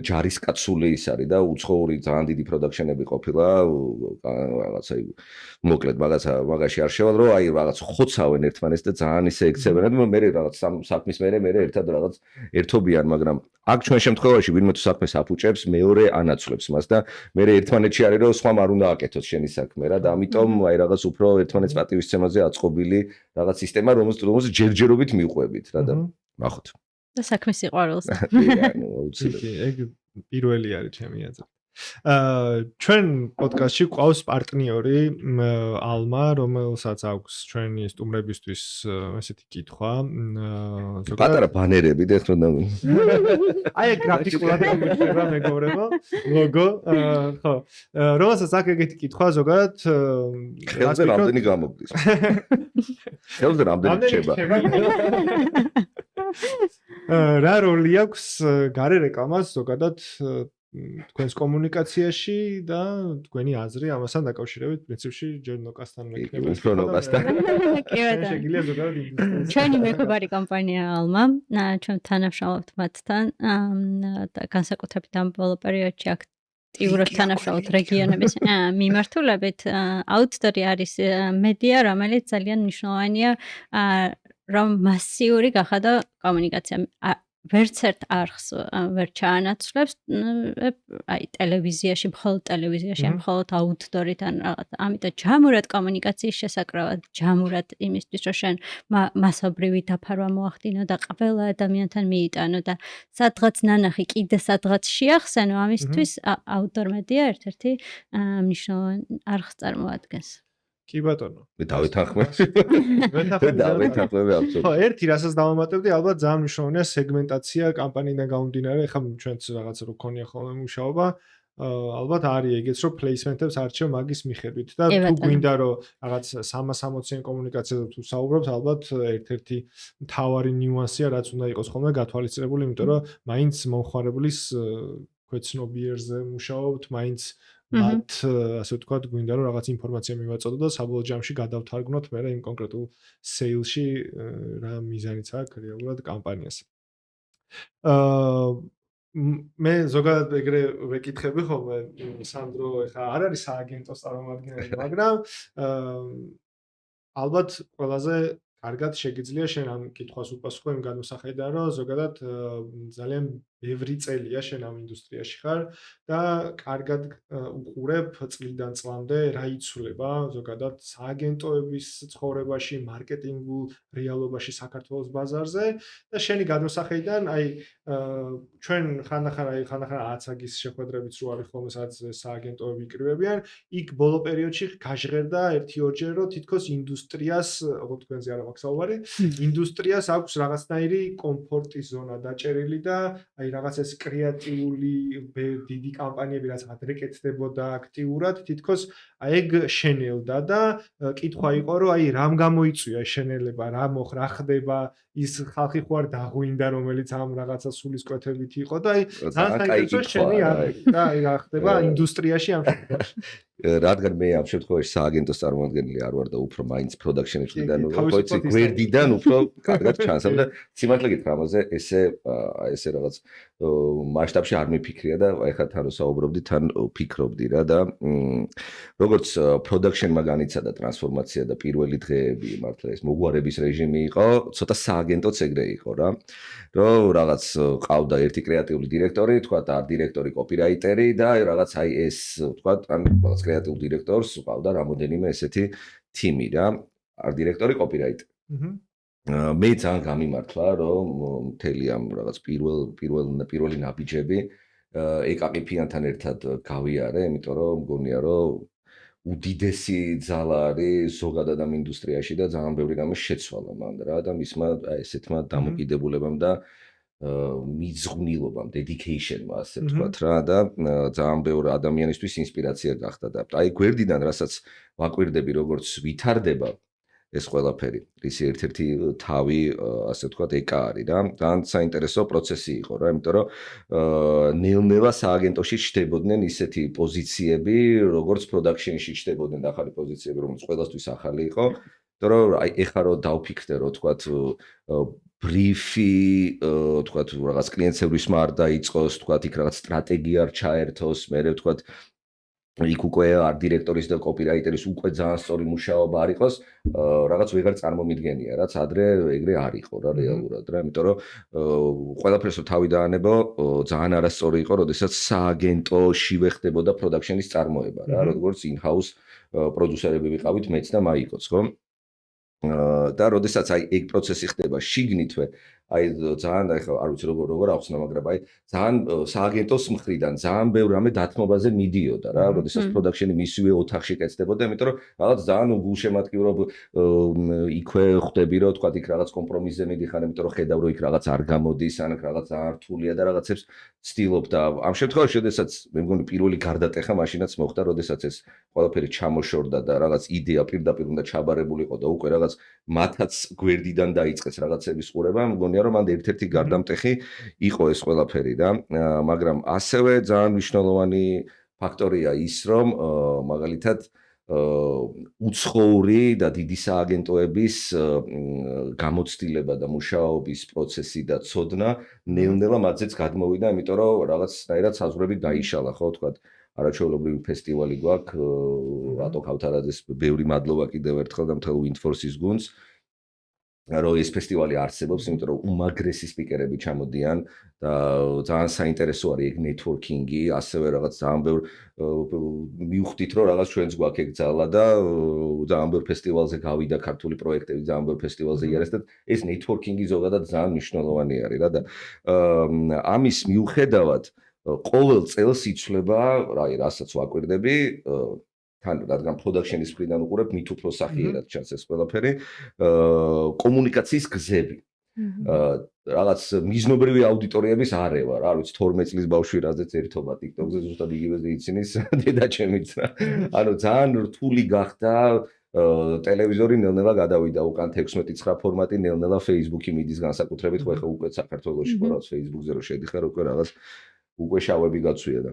ჯარისკაცული ის არის და უცხოური ძალიან დიდი პროდაქშენები ყოფილა, რაღაცა მოკლედ მაგაში არ შევალ, რომ აი რაღაც ხოცავენ ერთმანეთს და ძალიან ისე ექცევენ, და მე რაღაც საქმის მე ერთად რაღაც ერთობიან, მაგრამ აქ ჩვენ შემთხვევაში ვინმე თუ საქმეს აფუჭებს, მეორე ანაცვლებს მას და მე ერთმანეთში არის რომ სხვამ არ უნდა აკეთოს შენი საქმე რა და ამიტომ აი რაღაც უფრო ერთმანეთს პატივისცემაზე აწყობილი რაღაც სისტემა, რომელსაც ჯერჯერობით მიყვებით რა და ნახოთ. და საქმის სიყვარულს. ეგ პირველი არის ჩემი აზრით. ჩვენ პოდკასტში ყავს პარტნიორი ალმა, რომელსაც აქვს ჩვენი სტუმრებისთვის ესეთი კითხვა. პატარა ბანერები და ეხლა აი გრაფიკულად გამიხდება მეგობრებო, ლოგო, ხო. რომელსაც აქ ეგეთი კითხვა ზოგადად ხელზე რამდენი გამოგდის. ხელზე რამდენი რჩება. რა როლი აქვს გარე რეკლამას ზოგადად თქვენს კომუნიკაციაში და თქვენი აზრი ამასთან დაკავშირებით პრინციპში ჯერ ნოკასთან მექნება. უფრო ნოკასთან. კი ბატონო. შეგიძლია ზოგადად ჩვენი მეგობარი კომპანია ალმა, ჩვენ თანამშრომლობთ მათთან და განსაკუთრებით ამ ბოლო პერიოდში აქტიურად თანამშრომლობთ რეგიონების მიმართულებით. აუდიტორი არის მედია, რომელიც ძალიან მნიშვნელოვანია რომ მასიური გახადა კომუნიკაცია. ვერც ერთ არხს ვერ ჩაანაცვლებს, აი ტელევიზიაში, მხოლოდ ტელევიზიაში, მხოლოდ აუდიტორით ან რაღაც. ამიტომ ჯამურად კომუნიკაციის შესაკრავად, ჯამურად იმისთვის, რომ შენ მასობრივი დაფარვა მოახდინო და ყველა ადამიანთან მიიტანო და სადღაც ნანახი კიდე სადღაც შეახსენო, ამისთვის აუდიტორ მედია ერთ-ერთი მნიშვნელოვანი არხს წარმოადგენს. კი ბატონო. მე დავითანხმებ. აბსოლუტურად. ხო, ერთი რასაც დავამატებდი, ალბათ ძალიან მნიშვნელოვანია სეგმენტაცია კამპანიიდან გამომდინარე. ეხლა ჩვენც რაღაცა რო ქონია ხოლმე მუშაობა, ალბათ არის ეგეც რომ პლეისმენტებს არჩევ მაგის მიხედვით და თუ გვინდა რომ რაღაც 360-იან კომუნიკაციაზე თუ საუბრობთ, ალბათ ერთ-ერთი მთავარი ნიუანსია რაც უნდა იყოს ხოლმე გათვალისწინებული, იმიტომ რომ მაინც მომხმარებლის ქვეცნობიერზე მუშაობთ, მაინც მათ ასე ვთქვათ, გვინდა რომ რაღაც ინფორმაცია მივაწოდო და საბოლოო ჯამში გადავთარგმნოთ მე იმ კონკრეტულ სეილში რა მიზანიც აქვს რეალურად კამპანიას. მე ზოგადად ეგრე ვეკითხები ხოლმე სანდრო, ეხლა არ არის სააგენტოს წარმომადგენელი, მაგრამ ალბათ ყველაზე კარგად შეგიძლია შენ ამ კითხვას უპასუხო იმ განმსახედიდან, რომ ზოგადად ძალიან ბევრი წელია შენ ამ ინდუსტრიაში ხარ და კარგად უყურებ წლიდან წლამდე რა იცვლება ზოგადად სააგენტოების ცხოვრებაში, მარკეტინგულ რეალობაში საქართველოს ბაზარზე და შენი განმსახედიდან აი ჩვენ ხანდახან აცაგის შეხვედრებიც რო არის ხოლმე სადაც სააგენტოები იკრიბებიან, იქ ბოლო პერიოდში გაჟღერდა 1-2 რომ თითქოს ინდუსტრიას, როგორც თქვენზე არა მაქვს საუბარი, ინდუსტრიას აქვს რაღაცნაირი კომფორტის ზონა დაჭერილი და აი რაღაც ეს კრეატიული დიდი კამპანიები რაც ადრე კეთდებოდა აქტიურად, თითქოს აი ეგ შენელდა და კითხვა იყო რომ აი რამ გამოიწვია შენელება, რა ხდება, ის ხალხი ხო არ დაღვინდა რომელიც ამ რაღაცა სულისკვეთებით იყო და აი ძალიან საინტერესო შენი და აი რა ხდება ინდუსტრიაში ამ შემთხვევაში. რადგან მე ამ შემთხვევაში სააგენტოს წარმომადგენელი არ ვარ და უფრო მაინც პროდაქშენი მხრიდან ხო იცი გვერდიდან უფრო კარგად ჩანსავ და სიმართლე გითხრა ამაზე ესე რაღაც მასშტაბში არ მიფიქრია და ეხლა თან რო საუბრობდი თან ფიქრობდი რა და როგორც პროდაქშენმა განიცადა ტრანსფორმაცია და პირველი დღეები მართლა ეს მოგვარების რეჟიმი იყო, ცოტა სააგენტოც ეგრე იყო რა. რომ რაღაც ყავდა ერთი კრეატიული დირექტორი, თქვა და დირექტორი კოპირაიტერი და რაღაც აი ეს თქვა ან რაღაც კრეატიულ დირექტორს ყავდა რამოდენიმე ესეთი თიმი რა, არ დირექტორი კოპირაიტერი. მე ძალიან გამიმართლა რომ მთელი ამ რაღაც პირველი ნაბიჯები ეკაკიფიანთან ერთად გავიარე, იმიტომ რომ მგონია რომ უდიდესი ძალა არის ზოგადად ამ ინდუსტრიაში და ძალიან ბევრი რამე შეცვალა მან რა და მისმა ესეთმა დამოკიდებულებამ და მიძღვნილობამ, dedication-მა ასე ვთქვათ რა და ძალიან ბევრი ადამიანისთვის ინსპირაცია გახდა და აი გვერდიდან რასაც ვაკვირდები როგორც ვითარდება ეს ყველაფერი. ისი ერთ-ერთი თავი, ასე ვთქვათ, ეკა არის რა. ძალიან საინტერესო პროცესი იყო რა, იმიტომ რომ ნელ-ნელა სააგენტოში ჩდებოდნენ ისეთი პოზიციები, როგორც production-ში ჩდებოდნენ ახალი პოზიციები, რომელიც ყველასთვის ახალი იყო. იმიტომ რომ აი ეხლა რო დავფიქრდე, რომ ვთქვათ ბრიფი, ვთქვათ რაღაც კლიენტსებრის არ დაიწყოს, ვთქვათ იქ რაღაც სტრატეგია არ ჩაერთოს, მერე ვთქვათ იქ უკვე არ დირექტორის და კოპირაიტერის უკვე ძალიან სწორი მუშაობა არ იყოს, რაღაც ვეღარ წარმომიდგენია, რაც ადრე ეგრე არ იყო რა რეალურად რა, იმიტომ რომ ყველაფერს თავი დაანებო, ძალიან არასწორი იყო, როდესაც სააგენტოში ხდებოდა production-ის წარმოება რა, როგორც in-house პროდიუსერები ვიყავით მეც და მაიკოც, ხო? და როდესაც აი ეგ პროცესი ხდება შიგნითვე, აი ძალიან ახლა არ ვიცი როგორ ახსნა, მაგრამ აი ძალიან სააგენტოს მხრიდან ძალიან ბევრ რამე დათმობაზე მიდიოდა რა, როდესაც production-ი მისივე ოთახში კეთდებოდა, იმიტომ რომ რაღაც ძალიან გულშემატკივრობ იქვე ხვდები, რომ თქვა იქ რაღაც კომპრომისზე მიდიხარ, იმიტომ რომ ხედავ რომ იქ რაღაც არ გამოდის, ან რაღაც ძალიან რთულია და რაღაცებს ცდილობ და ამ შემთხვევაში, როდესაც მე მგონი პირველი გარდატეხა მაშინაც მოხდა, როდესაც ეს ყველაფერი ჩამოშორდა და რაღაც იდეა პირდაპირ უნდა ჩაბარებულიყო და უკვე რაღაც მათაც გვერდიდან დაიწყეს რაღაცების ყურება, მგონია რომ მან ერთ-ერთი გარდამტეხი იყო ეს ყველაფერი და მაგრამ ასევე ძალიან მნიშვნელოვანი ფაქტორია ის რომ მაგალითად უცხოური და დიდი სააგენტოების გამოცდილება და მუშაობის პროცესი და ცოდნა ნელ-ნელა მათზეც გადმოვიდა, იმიტომ რომ რაღაცნაირად საზღვრები დაიშალა, ხო, თქვა არაჩვეულებრივი ფესტივალი გვაქვს, რატო ქავთარაძეს ბევრი მადლობა კიდევ ერთხელ და მთელ Windforce-ის გუნდს, რომ ეს ფესტივალი არსებობს, იმიტომ რომ უმაგრესი სპიკერები ჩამოდიან და ძალიან საინტერესო არის ეგ ნეტვორკინგი, ასევე რაღაც ძალიან ბევრ მივხვდით, რომ რაღაც ჩვენც გვაქვს ეგ ძალა და ძალიან ბევრ ფესტივალზე გავიდა ქართული პროექტები, ძალიან ბევრ ფესტივალზე იარეს და ეს ნეტვორკინგი ზოგადად ძალიან მნიშვნელოვანი არის რა და ამის მიუხედავად ყოველ წელს იცვლება, აი რასაც ვაკვირდები, თან რადგან production-ის მხრიდან უყურებ, მით უფრო სახიერად ჩანს ეს ყველაფერი, კომუნიკაციის გზები. რაღაც მიზნობრივი აუდიტორიების არევა, რა ვიცი 12 წლის ბავშვი რაზეც ერთობა TikTok-ზე ზუსტად იგივეზე იცინეს დედაჩემიც რა. ანუ ძალიან რთული გახდა ტელევიზორი ნელ-ნელა გადავიდა უკან 16:9 ფორმატი ნელ-ნელა Facebook-ი მიდის განსაკუთრებით, ხო ეხლა უკვე საქართველოში ხო რაღაც Facebook-ზე რო შედიხარ უკვე რაღაც უკვე შავები გაცვია და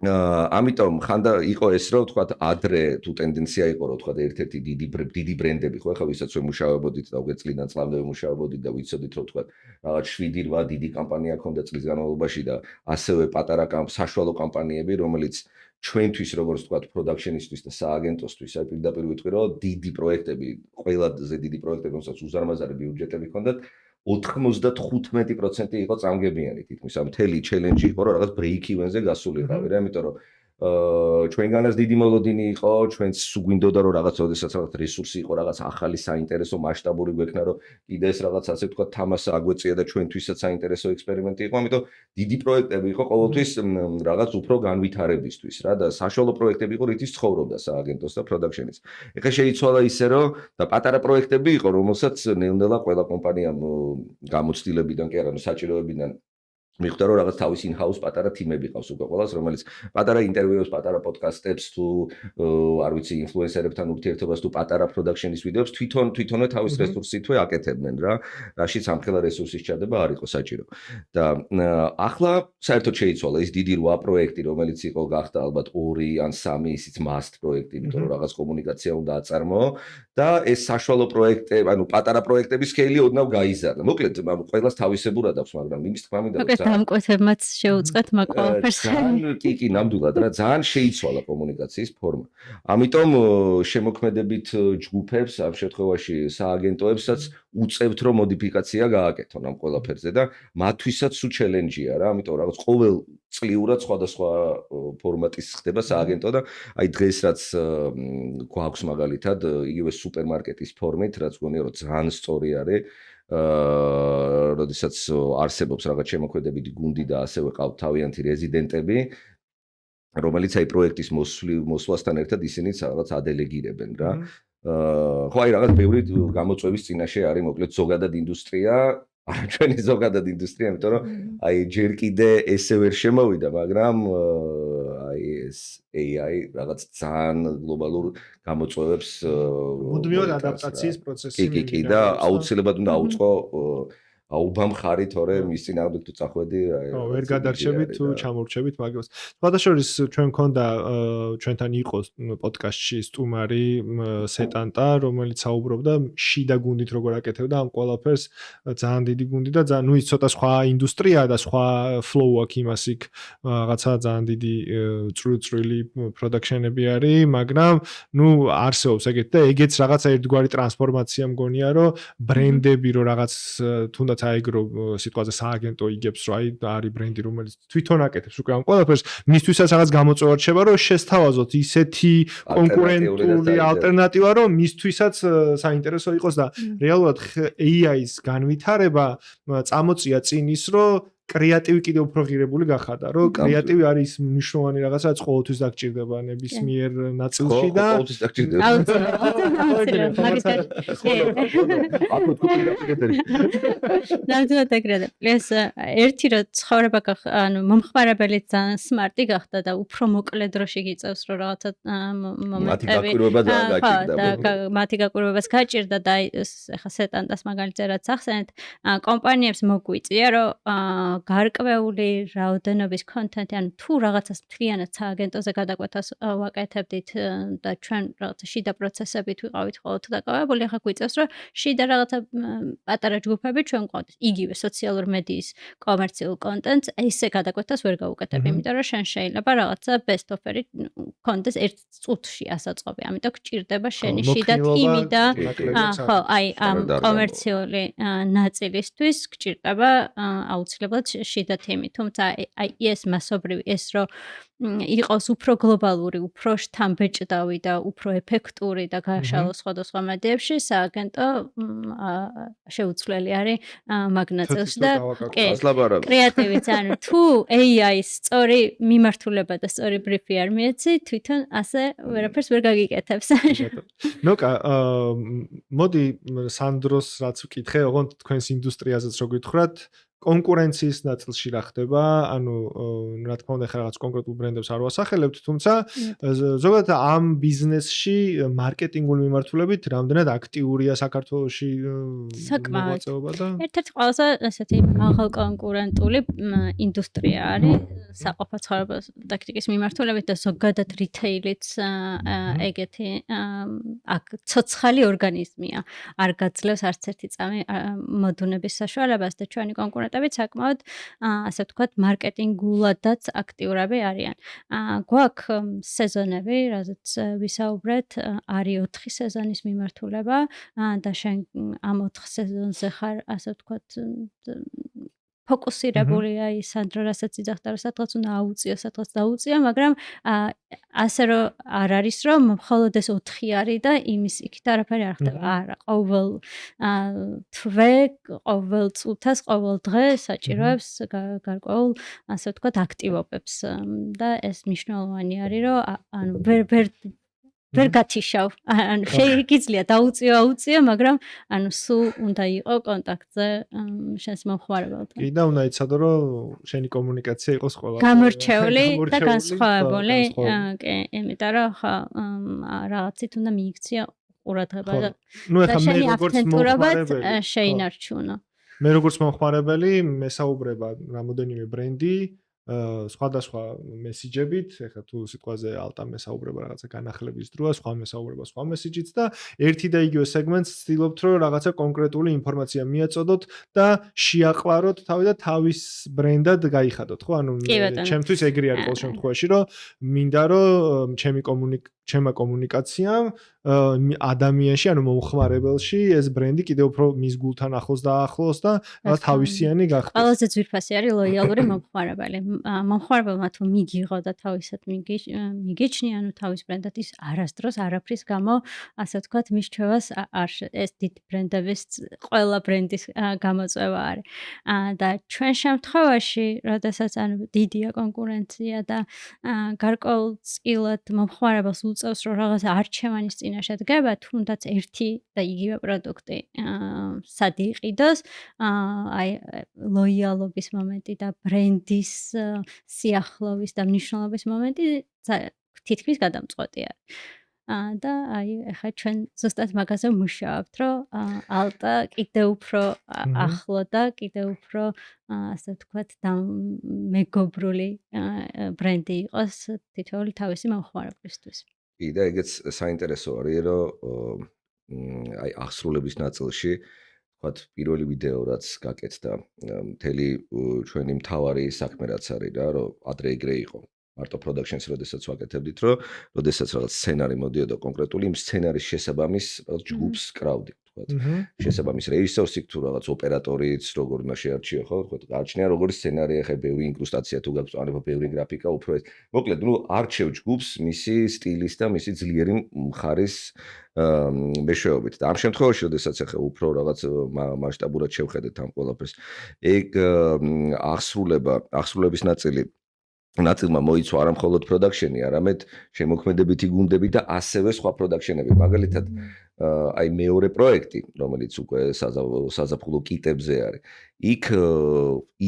ამიტომ ხანდა იყო ეს რომ თქვა ადრე თუ ტენდენცია იყო რომ თქვა ერთ-ერთი დიდი ბრენდები ხო ეხლა ვისაც ვემუშავებოდით და უკვე წლიდან წლამდე ვემუშავებოდით და ვიცოდით რომ თქვა რაღაც 7-8 დიდი კომპანია ქონდა წლის განმავლობაში და ასევე პატარა საშუალო კომპანიები რომელიც ჩვენთვის როგორც თქვა production-ისთვის და სააგენტოსთვის აი პირდაპირ ვიტყვი რომ დიდი პროექტები ყველაზე დიდი პროექტები რომელსაც უზარმაზარი ბიუჯეტები ჰქონდათ 95% იყო წამგებიანი თითქმის ამ მთელი ჩელენჯი იყო რომ რაღაც break even-ზე გასულიყავი რა იმიტომ რომ ჩვენგანაც დიდი მოლოდინი იყო ჩვენც გვინდოდა რომ რაღაც ოდესაც რაღაც რესურსი იყო რაღაც ახალი საინტერესო მასშტაბური გვექნა რომ კიდე ეს რაღაც ასე ვთქვათ თამასა აგვეწია და ჩვენთვისაც საინტერესო ექსპერიმენტი იყო ამიტომ დიდი პროექტები იყო ყოველთვის რაღაც უფრო განვითარებისთვის რა და საშუალო პროექტები იყო რითიც ცხოვრობდა სააგენტოს და production-ის ეხლა შეიცვალა ისე რომ და პატარა პროექტები იყო რომელსაც ნელ-ნელა ყველა კომპანიამ გამოცდილებიდან კი არა საჭიროებიდან მიხვდა რომ რაღაც თავის in-house პატარა თიმები ყავს უკვე ყველას რომელიც პატარა ინტერვიუებს, პატარა პოდკასტებს თუ არ ვიცი ინფლუენსერებთან ურთიერთობას თუ პატარა production-ის ვიდეოებს თვითონვე თავის რესურსითვე აკეთებდნენ რა, რაშიც ამხელა რესურსის ჩადება არ იყო საჭირო. და ახლა საერთოდ შეიცვალა ის დიდი 8 პროექტი რომელიც იყო გახდა ალბათ 2 ან 3 ისიც must პროექტი, იმიტომ რომ რაღაც კომუნიკაცია უნდა აწარმოო და ეს საშუალო პროექტები, ანუ პატარა პროექტების სკეილი ოდნავ გაიზარდა. მოკლედ ყველას თავისებურად აქვს, მაგრამ იმის თქმა მინდა რომ დამკვეთებმაც შეუწყეთ მაგ ყველაფერს. კი, ნამდვილად რა, ძალიან შეიცვალა კომუნიკაციის ფორმა. ამიტომ შემოქმედებით ჯგუფებს, ამ შემთხვევაში სააგენტოებსაც უწევთ რომ მოდიფიკაცია გააკეთონ ამ ყველაფერზე და მათთვისაც სულ ჩელენჯია რა, ამიტომ რაღაც ყოველ წლიურად სხვადასხვა ფორმატის ხდება სააგენტო და აი დღეს რაც გვაქვს მაგალითად იგივე სუპერმარკეტის ფორმით, რაც გონია რომ ძალიან სწორი არის როდესაც არსებობს რაღაც შემოქმედებითი გუნდი და ასევე ყავთ თავიანთი რეზიდენტები, რომელიც აი პროექტის მოსვლასთან ერთად ისინიც რაღაც ადელეგირებენ რა. ხო აი რაღაც ბევრი გამოწვევის წინაშე არის მოკლედ ზოგადად ინდუსტრია, არა ჩვენი ზოგადად ინდუსტრია, იმიტომ რომ აი ჯერ კიდე ესე ვერ შემოვიდა, მაგრამ აი ეს AI რაღაც ძალიან გლობალურ გამოწვევებს მუდმივად ადაპტაციის პროცესი კი და აუცილებლად უნდა აუწყო აუბამ ხარი თორე მის წინააღმდეგ თუ წახვედი ვერ გადარჩებით თუ ჩამორჩებით მაგას. სხვადასხვა ჩვენ მქონდა ჩვენთან იყო პოდკასტში სტუმარი სეტანტა, რომელიც საუბრობდა შიდა გუნდით როგორ აკეთებდა ამ ყველაფერს, ძალიან დიდი გუნდი და ძალიან ის ცოტა სხვა ინდუსტრიაა და სხვა flow აქვს იმას იქ რაღაცა ძალიან დიდი წვრილი production-ები არის, მაგრამ არსებობს ეგეთ და ეგეც რაღაცა ერთგვარი ტრანსფორმაცია მგონია, რომ ბრენდები რო რაღაც თუნდაც აიგრო სიტყვაზე სააგენტო იგებს, რომ აი არის ბრენდი, რომელიც თვითონ აკეთებს უკვე ამ ყველაფერს, მისთვისაც რაღაც გამოწვევა რჩება, რომ შესთავაზოთ ისეთი კონკურენტული ალტერნატივა, რომ მისთვისაც საინტერესო იყოს და რეალურად AI-ის განვითარება წამოწია წინ ის, რომ კრეატივი კიდე უფრო ღირებული გახადა, რომ კრეატივი არის მნიშვნელოვანი რაღაცაც ყოველთვის დაგჭირდება ნებისმიერ ნაწილში და ყოველთვის დაგჭირდება. ნამდვილად ეგრეა. პლუს ერთი რომ ცხოვრება მომხმარებელი ძალიან სმარტი გახდა და უფრო მოკლე დროში გიწევს რომ რაღაცა მომენტები მათი გაკვირვებას გაჭირდა და ეხა სეტანტას მაგალითად რაც ახსენეთ, კომპანიებს მოგვიწია რომ გარკვეული რაოდენობის კონტენტი, ანუ თუ რაღაცას მთლიანად სააგენტოზე გადაკვეთას ვაკეთებდით და ჩვენ რაღაცა შიდა პროცესებით ვიყავით ყოველთვის დაკავებული, ახლა გვიწევს, რომ შიდა რაღაცა პატარა ჯგუფები ჩვენ გვყავდით იგივე სოციალურ მედიის კომერციულ კონტენტს, ესე გადაკვეთას ვერ გავუკეთებ, იმიტომ რომ შენ შეიძლება რაღაცა best offer-ი კონდეს ერთ წუთში ასაწყობი, ამიტომ გჭირდება შენი შიდა თიმი და ხო, აი ამ კომერციული ნაწილისთვის გჭირდება აუცილებლად შიდა თემი, თუმცა აი ეს მასობრივი ეს რომ იყოს უფრო გლობალური, უფრო შთამბეჭდავი და უფრო ეფექტური და გააშალოს სხვადასხვა მედიებში, სააგენტო შეუცვლელი არის მაგნაწილში და კრეატივიც, ანუ თუ AI-ის სწორი მიმართულება და სწორი ბრიფი არ მიეცი, თვითონ ასე ვერაფერს ვერ გაგიკეთებს. ნოკა, მოდი სანდროს რაც ვკითხე, ოღონდ თქვენს ინდუსტრიაზეც რო გითხრათ, კონკურენციის ნაწილში რა ხდება, ანუ რა თქმა უნდა ხა რაღაც კონკრეტულ ბრენდებს არ ვასახელებთ, თუმცა ზოგადად ამ ბიზნესში მარკეტინგული მიმართულებით რამდენად აქტიურია საქართველოში მოღვაწეობა და ერთ-ერთი ყველაზე ესეთი ახალ კონკურენტული ინდუსტრია არის საყოფა ცხოვრების ტაქტიკის მიმართულებით და ზოგადად რიტეილიც ეგეთი აქ ცოცხალი ორგანიზმია. არ გაძლევს არც ერთი წამი მოდუნების საშუალებას და ჩვენი კონკურენტები საკმაოდ ასე ვთქვათ მარკეტინგულადაც აქტიურები არიან. გვაქვს სეზონები, რაზეც ვისაუბრეთ, არის 4 სეზონის მიმართულება და შენ ამ 4 სეზონზე ხარ ასე ვთქვათ ფოკუსირებული აი სანდრო რასაც იძახდა რომ სადღაც უნდა აუწიო, სადღაც დაუწიო, მაგრამ ასე რომ არ არის რომ მხოლოდ ეს 4 არის და იმის იქით არაფერი არ ხდება. არა, ყოველ თვე, ყოველ წუთას, ყოველ დღე საჭიროებს გარკვეულ ასე ვთქვათ აქტივობებს და ეს მნიშვნელოვანი არის რომ ანუ ვერ გათიშავ. ანუ შეიძლება დაუწიო, აუწიო, მაგრამ ანუ სულ უნდა იყო კონტაქტზე შენს მომხმარებელთან. კი და უნდა იცოდო რომ შენი კომუნიკაცია იყოს ყველა გამორჩეული და განსხვავებული. კი, იმიტომ რომ ხო რაღაცით უნდა მიიქცია ყურადღება და შენი ავთენტურობაც შეინარჩუნო. მე როგორც მომხმარებელი მესაუბრება რამოდენიმე ბრენდი სხვადასხვა მესიჯებით, ეხლა თუ სიტყვაზე ალტა მესაუბრება რაღაცა განახლების დროა, სხვა მესაუბრება სხვა მესიჯით და ერთი და იგივე სეგმენტს ვცდილობთ რომ რაღაცა კონკრეტული ინფორმაცია მიაწოდოთ და შეაყვაროთ თავი და თავის ბრენდად გაიხადოთ, ხო? ანუ ჩემთვის ეგრე არის ყოველ შემთხვევაში, რომ მინდა რომ ჩემმა კომუნიკაციამ ადამიანში, ანუ მომხმარებელში ეს ბრენდი კიდევ უფრო მის გულთან ახლოს დაახლოს და თავისიანი გახდეს. ყველაზე ძვირფასი არის ლოიალური მომხმარებელი. მომხმარებელმა თუ მიგიღო და თავისად მიგიჩნია, ანუ თავის ბრენდად ის არასდროს არაფრის გამო, ასე ვთქვათ, მის ჩვევას არ ეს დიდ ბრენდების ყველა ბრენდის გამოწვევა არის. და ჩვენ შემთხვევაში, როდესაც ანუ დიდია კონკურენცია და გარკვეულწილად მომხმარებელს წელს რომ რაღაცა არჩევანის წინაშე დგება, თუნდაც ერთი და იგივე პროდუქტი სად იყიდოს, აი ლოიალობის მომენტი და ბრენდის სიახლოვის და მნიშვნელობის მომენტი თითქმის გადამწყვეტია. და აი ახლა ჩვენ ზუსტად მაგაზე ვმუშაობთ, რომ ალტა კიდევ უფრო ახლო და კიდევ უფრო ასე ვთქვათ მეგობრული ბრენდი იყოს თითოეული თავისი მომხმარებლისთვის. კი და ეგეც საინტერესო არის, რომ აი აღსრულების ნაწილში ვთქვათ პირველი ვიდეო რაც გაკეთდა, მთელი ჩვენი მთავარი საქმე რაც არის რა, რომ ადრე ეგრე იყო. მარტო production-ს როდესაც ვაკეთებდით, რომ როდესაც რაღაც სცენარი მოდიოდა კონკრეტული იმ სცენარის შესაბამის ჯგუფს კრავდით, ვთქვათ. შესაბამის რეჟისორს იქ თუ რაღაც ოპერატორიც როგორ უნდა შეარჩიო, ხო, ვთქვათ, გააჩნია როგორი სცენარი, ახლა ბევრი ინკრუსტაცია თუ გაქვს, ანუ ბევრი გრაფიკა, უფრო ეს. მოკლედ, ნუ არჩევ ჯგუფს მისი სტილის და მისი ძლიერი მხარის მეშვეობით. და ამ შემთხვევაში, როდესაც ახლა უფრო რაღაც მასშტაბურად შევხედეთ ამ ყველაფერს, ეგ აღსრულების ნაწილმა მოიცვა არა მხოლოდ production-ი, არამედ შემოქმედებითი გუნდები და ასევე სხვა production-ები. მაგალითად, აი მეორე პროექტი, რომელიც უკვე საზაფხულო კიტებზე არის. იქ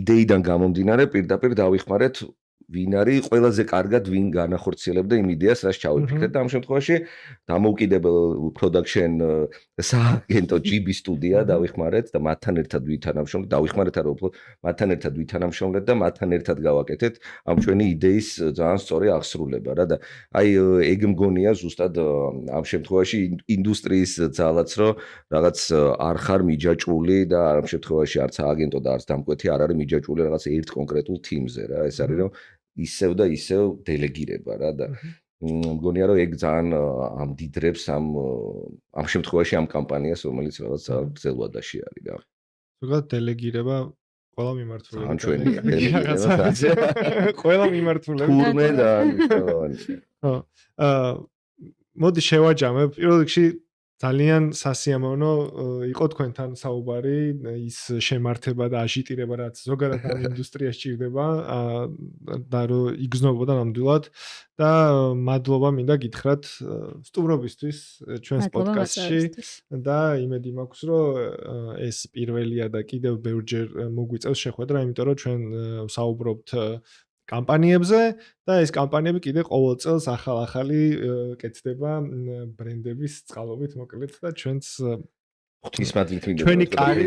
იდეიდან გამომდინარე პირდაპირ დავიხმარეთ ვინ არის ყველაზე კარგად ვინ განახორციელებდა იმ იდეას, რაც ჩავიფიქრეთ და ამ შემთხვევაში დამოუკიდებელ production სააგენტო GB სტუდია დავიხმარეთ და მათთან ერთად ვითანამშრომლეთ, მათთან ერთად ვითანამშრომლეთ და მათთან ერთად გავაკეთეთ ამ ჩვენი იდეის ძალიან სწორი აღსრულება რა და აი ეგ მგონია ზუსტად ამ შემთხვევაში ინდუსტრიის ძალაც რომ რაღაც არ ხარ მიჯაჭვული და ამ შემთხვევაში არც ააგენტო და არც დამკვეთი არ არის მიჯაჭვული რაღაც ერთ კონკრეტულ თიმზე რა ეს არის რომ ისევ და ისევ დელეგირება რა და მგონია რომ ეგ ძალიან ამდიდრებს ამ შემთხვევაში ამ კამპანიას რომელიც რაღაც გრძელვადაში არის რა. ზოგადად დელეგირება ყველა მიმართულებით. ან ჩვენი ყველა მიმართულებით. თურმე და მნიშვნელოვანია. ხო. მოდი შევაჯამებ. პირველ რიგში ძალიან სასიამოვნო იყო თქვენთან საუბარი, ის შემართება და აჟიტირება რაც ზოგადად ამ ინდუსტრიაში ჭირდება და რომ იგრძნობოდა ნამდვილად და მადლობა მინდა გითხრათ სტუმრობისთვის ჩვენს პოდკასტში და იმედი მაქვს რომ ეს პირველია და კიდევ ბევრჯერ მოგვიწევს შეხვედრა, იმიტომ რომ ჩვენ ვსაუბრობთ კამპანიებზე და ეს კამპანიები კიდე ყოველ წელს ახალი კეთდება ბრენდების წყალობით მოკლედ და ჩვენს ღვთისმადლით მინდა ჩვენი კარი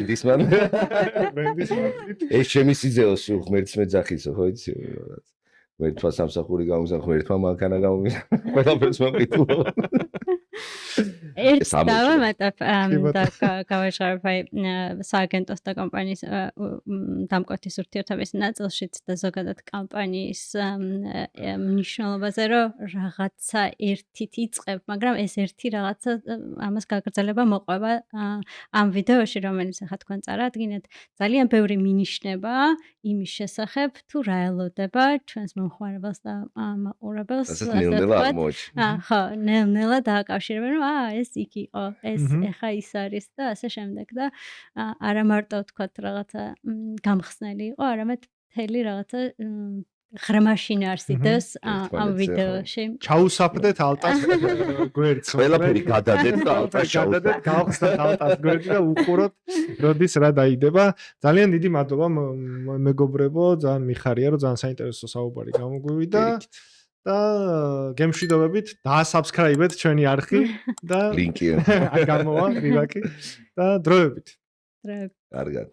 ბრენდის ეს ჩემი სიძეოსი ღმერთს მეძახისო ხო იცი რაღაც ღმერთმა სამსახური გამოგზავნა ღმერთმა მანქანა გამოგზავნა ყველაფერს მომყიდულო ერთ დავამატებ და გავაშარებ აი სააგენტოს და კომპანიის დამკვეთის ურთიერთობის ნაწილშიც და ზოგადად კამპანიის მნიშვნელობაზე რომ რაღაცა ერთით იწყებ, მაგრამ ეს ერთი რაღაცა ამას გაგრძელება მოყვება ამ ვიდეოში რომელიც ახლა თქვენ წარადგინეთ ძალიან ბევრი მინიშნება იმის შესახებ თუ რა ელოდება ჩვენს მომხმარებელს და მაყურებელს ასე ვთქვათ ხო ნელ-ნელა დააკავშირებენ რომ ეს იქ იყო, ეს ეხა ის არის და ასე შემდეგ და არა მარტო ვთქვათ რაღაცა გამხსნელი იყო, არამედ მთელი რაღაცა ღრმაში ნარსიდოს ამ ვიდეოში. ჩაუსაფრდეთ ალტას გვერდს. ყველაფერი გადადეთ და ალტას ჩაუდეთ, გავხსნათ ალტას გვერდი და უყუროთ როდის რა დაიდება. ძალიან დიდი მადლობა მეგობრებო, ძალიან მიხარია რომ ძალიან საინტერესო საუბარი გამოგვივიდა. და გემშვიდობებით დაასაბსკრაიბეთ ჩვენი არხი და ლინკი არ გამოვა რილაკი და დროებით. კარგად.